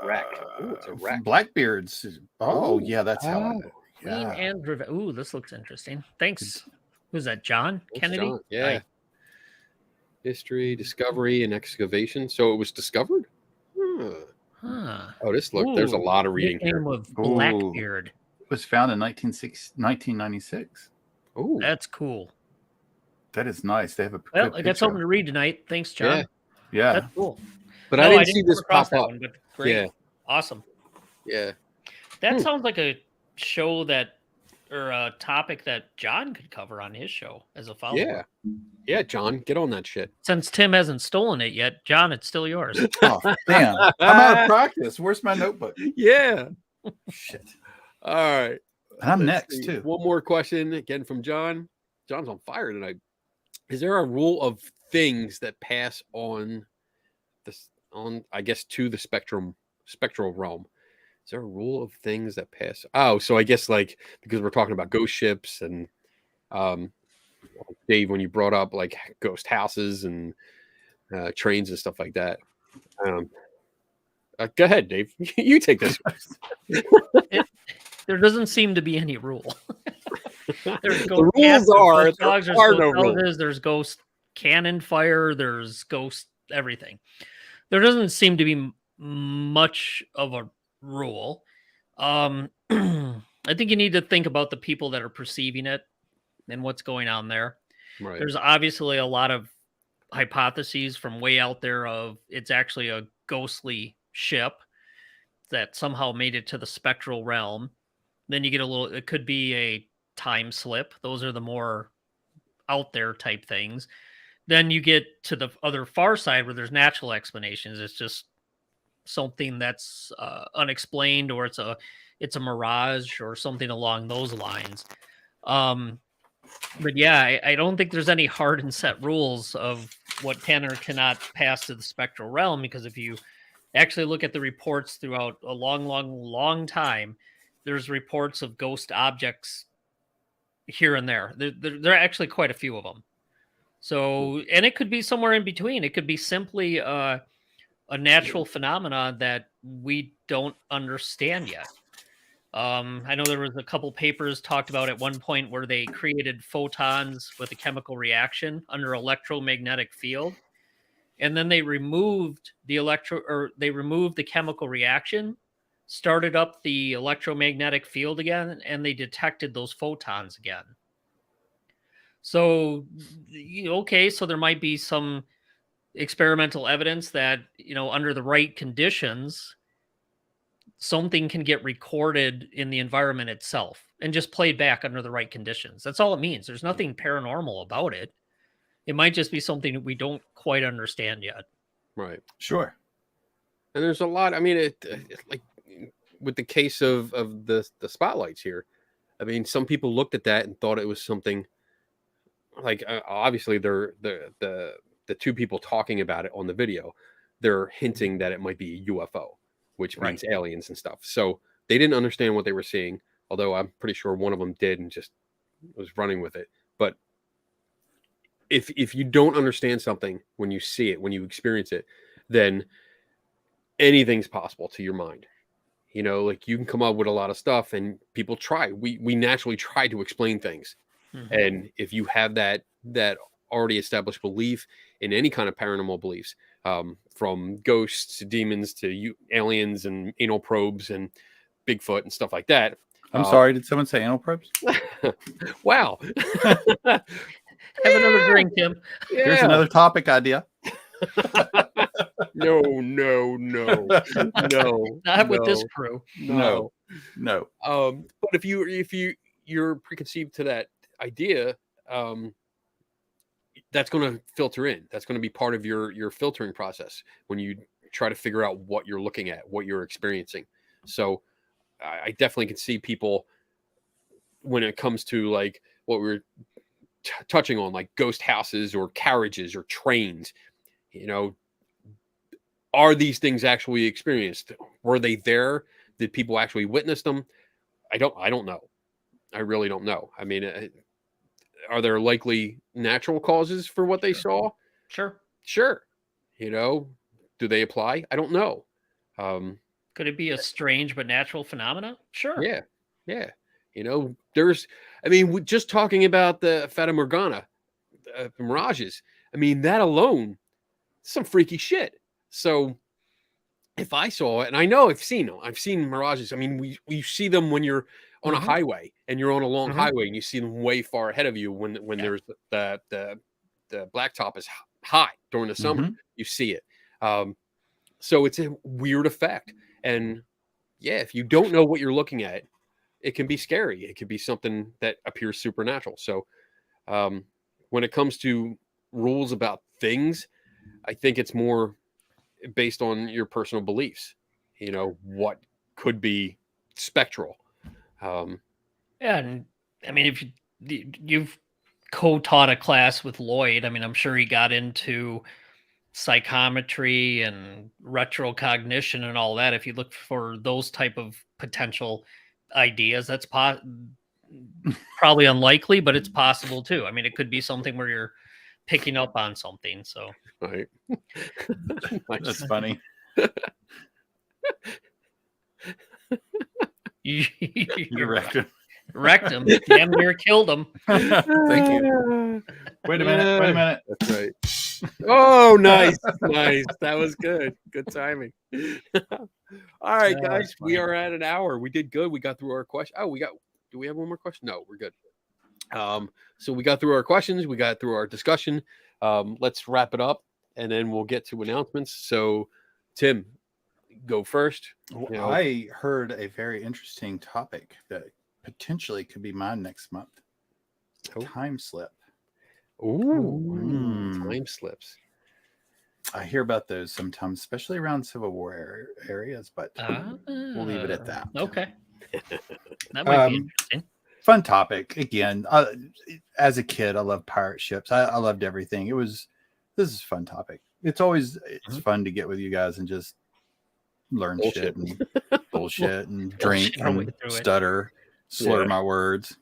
Wreck. Ooh, it's a wreck. Blackbeards. Oh, Ooh. yeah, that's how I know. Queen Yeah. and Revenge. Ooh, this looks interesting. Thanks. Who's that? John Thanks, Kennedy? John. Yeah. History, discovery, and excavation. So it was discovered? Huh. Oh, there's a Ooh, lot of reading here. Nickname of Ooh. Blackbeard. It was found in 1996. Oh, That's cool. That is nice. They have a Well, good I got picture. something to read tonight. Thanks, John. Yeah. Yeah. That's cool. but No, I didn't see come this across pop up. one, but great. Yeah. Awesome. Yeah. That sounds like a show or a topic that John could cover on his show as a follow-up. Yeah. Yeah, John, get on that shit. Since Tim hasn't stolen it yet, John, it's still yours. Oh, damn. I'm out of practice. Where's my notebook? Yeah. Shit. All right. And I'm Let's next, see. too. One more question again from John. John's on fire tonight. is there a rule of things that pass on this on I guess to the spectral realm? Is there a rule of things that pass? Oh, so I guess like because we're talking about ghost ships and um Dave, when you brought up like ghost houses and trains and stuff like that. Um, go ahead, Dave. You take this. There doesn't seem to be any rule. There's The ghost rules cats, are there's ghost there dogs, there's are ghost no rules. houses, there's ghost cannon fire, there's ghost everything. There doesn't seem to be much of a rule. I think you need to think about the people that are perceiving it and what's going on there. Right. There's obviously a lot of hypotheses from way out there of it's actually a ghostly ship that somehow made it to the spectral realm. Then you get a little, it could be a time slip. Those are the more out there type things. Then you get to the other far side where there's natural explanations. It's just something that's unexplained, or it's a mirage or something along those lines. But yeah, I don't think there's any hard and set rules of what can or cannot pass to the spectral realm, because if you actually look at the reports throughout a long time, there's reports of ghost objects here and there. There are actually quite a few of them. So, and it could be somewhere in between. It could be simply a natural phenomena that we don't understand yet. I know there was a couple papers talked about at one point where they created photons with a chemical reaction under electromagnetic field, and then they removed the chemical reaction, started up the electromagnetic field again, and they detected those photons again. So, okay, so there might be some experimental evidence that, under the right conditions, something can get recorded in the environment itself and just played back under the right conditions. That's all it means. There's nothing paranormal about it. It might just be something that we don't quite understand yet. Right. Sure. And there's a lot. I mean, it like with the case of the spotlights here. I mean, some people looked at that and thought it was something like obviously they're the two people talking about it on the video. They're hinting that it might be a UFO, which means aliens and stuff. So they didn't understand what they were seeing, although I'm pretty sure one of them did and just was running with it. But if you don't understand something when you see it, when you experience it, then anything's possible to your mind. Like you can come up with a lot of stuff, and people try. We naturally try to explain things. Mm-hmm. And if you have that already established belief in any kind of paranormal beliefs, from ghosts to demons to aliens and anal probes and Bigfoot and stuff like that. I'm sorry, did someone say anal probes? Wow. Have another drink, Tim. Yeah. Here's another topic idea. No. Not with this crew. No. But if you're preconceived to that idea, that's going to filter in. That's going to be part of your filtering process when you try to figure out what you're looking at, what you're experiencing. So I definitely can see people when it comes to like what we're touching on, like ghost houses or carriages or trains. Are these things actually experienced? Were they there? Did people actually witness them? I don't know. I really don't know. I mean, are there likely natural causes for what they saw? Sure. Do they apply? I don't know. Could it be a strange but natural phenomena? Sure. Yeah. Just talking about the Fata Morgana, mirages. I mean, that alone, some freaky shit. So if I saw it, and I know I've seen mirages. I mean, we see them when you're on a highway and you're on a long highway and you see them way far ahead of you when there's the blacktop is high during the summer. You see it. So it's a weird effect. And yeah, if you don't know what you're looking at, it can be scary. It could be something that appears supernatural. So when it comes to rules about things, I think it's more based on your personal beliefs. What could be spectral. And I mean, if you've co-taught a class with Lloyd. I mean, I'm sure he got into psychometry and retrocognition and all that. If you look for those type of potential ideas, that's probably unlikely, but it's possible too. I mean, it could be something where you're picking up on something. So Right. That's funny. you Rectum. wrecked him. Damn near killed him. Thank you. Wait a minute. That's right. Oh, nice. Nice. That was good. Good timing. All right, Oh, guys. that's We funny. are at an hour. We did good. We got through our question. Oh, do we have one more question? No, we're good. So we got through our questions, we got through our discussion. Let's wrap it up and then we'll get to announcements. So Tim, go first. Well, You know, I heard a very interesting topic that potentially could be mine next month. Oh. Time slip. time slips. I hear about those sometimes, especially around Civil War areas, but we'll leave it at that. Okay. That might be Um, interesting. Fun topic. Again, as a kid, I loved pirate ships. I loved everything. This is a fun topic. It's fun to get with you guys and just learn Bullshit. shit and bullshit and drink Bullshit our way and through it. stutter, slur Yeah. my words.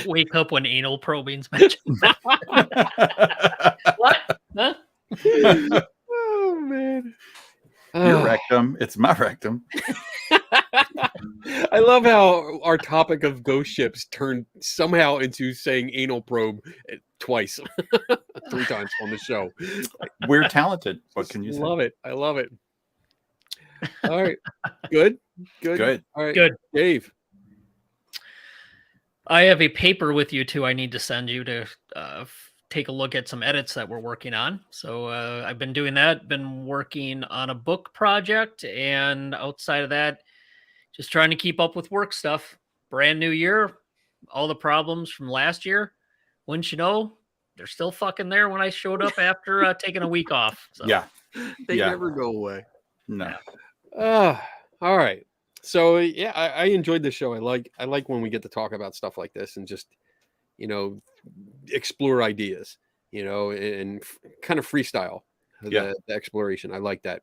Wake up when anal probing's mentioned. What? Huh? Oh man. Your rectum. It's my rectum. I love how our topic of ghost ships turned somehow into saying anal probe twice, 3 times on the show. We're talented. What can you say? Love it. I love it. All right. Good. Good. All right. Good. Dave. I have a paper with you too. I need to send you to take a look at some edits that we're working on. So I've been doing that. Been working on a book project, and outside of that, just trying to keep up with work stuff. Brand new year, all the problems from last year. Wouldn't you know, they're still fucking there when I showed up after taking a week off. So. Yeah. They Yeah. never go away. No. All right. So yeah, I enjoyed the show. I like when we get to talk about stuff like this and just, explore ideas, and kind of freestyle the exploration. I like that.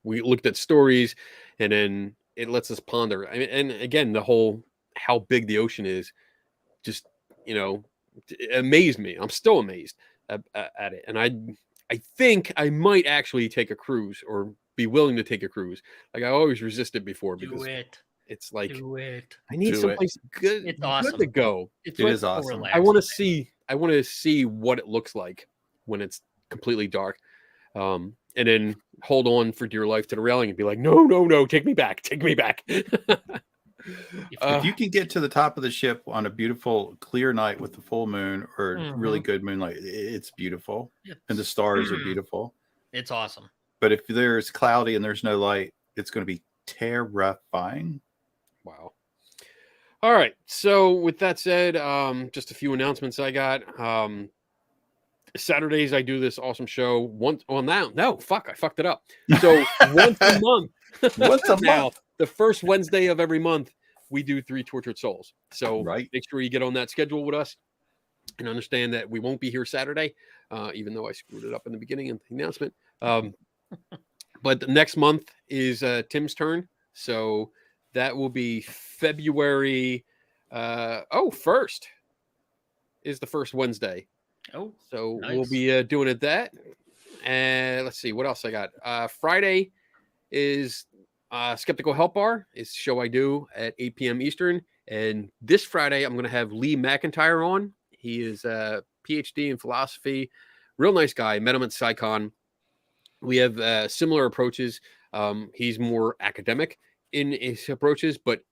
We looked at stories, and then it lets us ponder. I mean, and again, the whole how big the ocean is, just it amazed me. I'm still amazed at it, and I think I might actually take a cruise or be willing to take a cruise. Like I always resisted before because Do it. it's like Do it. I need Do it. someplace good, It's good awesome. to go. It's It way is more awesome. relaxing. I want to see what it looks like when it's completely dark. And then hold on for dear life to the railing and be like, no, take me back. If you can get to the top of the ship on a beautiful, clear night with the full moon or really good moonlight, it's beautiful. And the stars are beautiful. It's awesome. But if there's cloudy and there's no light, it's going to be terrifying. Wow. All right. So with that said, just a few announcements I got. Saturdays I do this awesome show once. Well, no, fuck, I fucked it up. So once a month. Once a Now, month. the first Wednesday of every month, we do 3 Tortured Souls. So Right. make sure you get on that schedule with us and understand that we won't be here Saturday, even though I screwed it up in the beginning of the announcement. But the next month is Tim's turn. So that will be February 1st is the first Wednesday. Oh, So nice. we'll be doing it that. And let's see what else I got. Friday is Skeptical Help Bar. It's a show I do at 8 p.m. Eastern. And this Friday, I'm going to have Lee McIntyre on. He is a PhD in philosophy. Real nice guy. Met him at SciCon. We have similar approaches. He's more academic in his approaches, but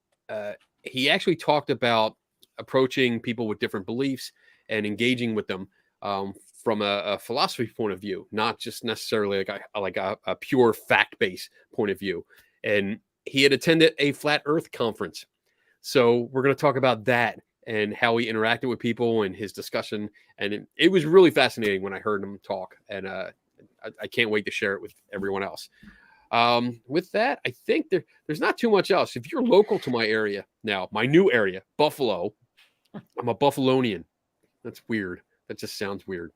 he actually talked about approaching people with different beliefs and engaging with them from a philosophy point of view, not just necessarily like a pure fact-based point of view. And he had attended a Flat Earth conference. So we're going to talk about that and how he interacted with people and his discussion. And it was really fascinating when I heard him talk. And I can't wait to share it with everyone else. With that, I think there's not too much else. If you're local to my area now, my new area, Buffalo, I'm a Buffalonian. That's weird. That just sounds weird.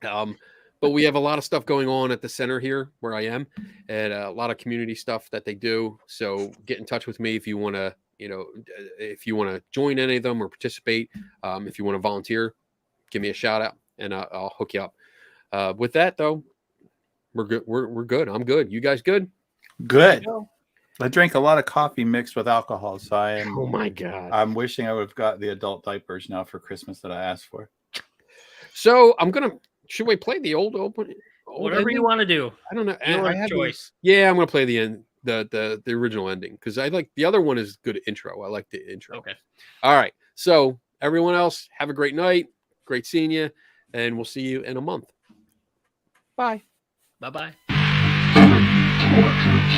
But we have a lot of stuff going on at the center here where I am, and a lot of community stuff that they do. So get in touch with me if you want to, if you want to join any of them or participate. If you want to volunteer, give me a shout out and I'll hook you up. With that though, we're good. We're good. I'm good. You guys good? Good. I drank a lot of coffee mixed with alcohol, so I am. Oh my God. I'm wishing I would have got the adult diapers now for Christmas that I asked for. So should we play the old open? Whatever you want to do. I don't know. Your choice. Yeah, I'm gonna play the end, the original ending because I like the other one is good intro. I like the intro. Okay. All right. So everyone else, have a great night. Great seeing you, and we'll see you in a month. Bye. Bye-bye. Tortured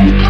souls.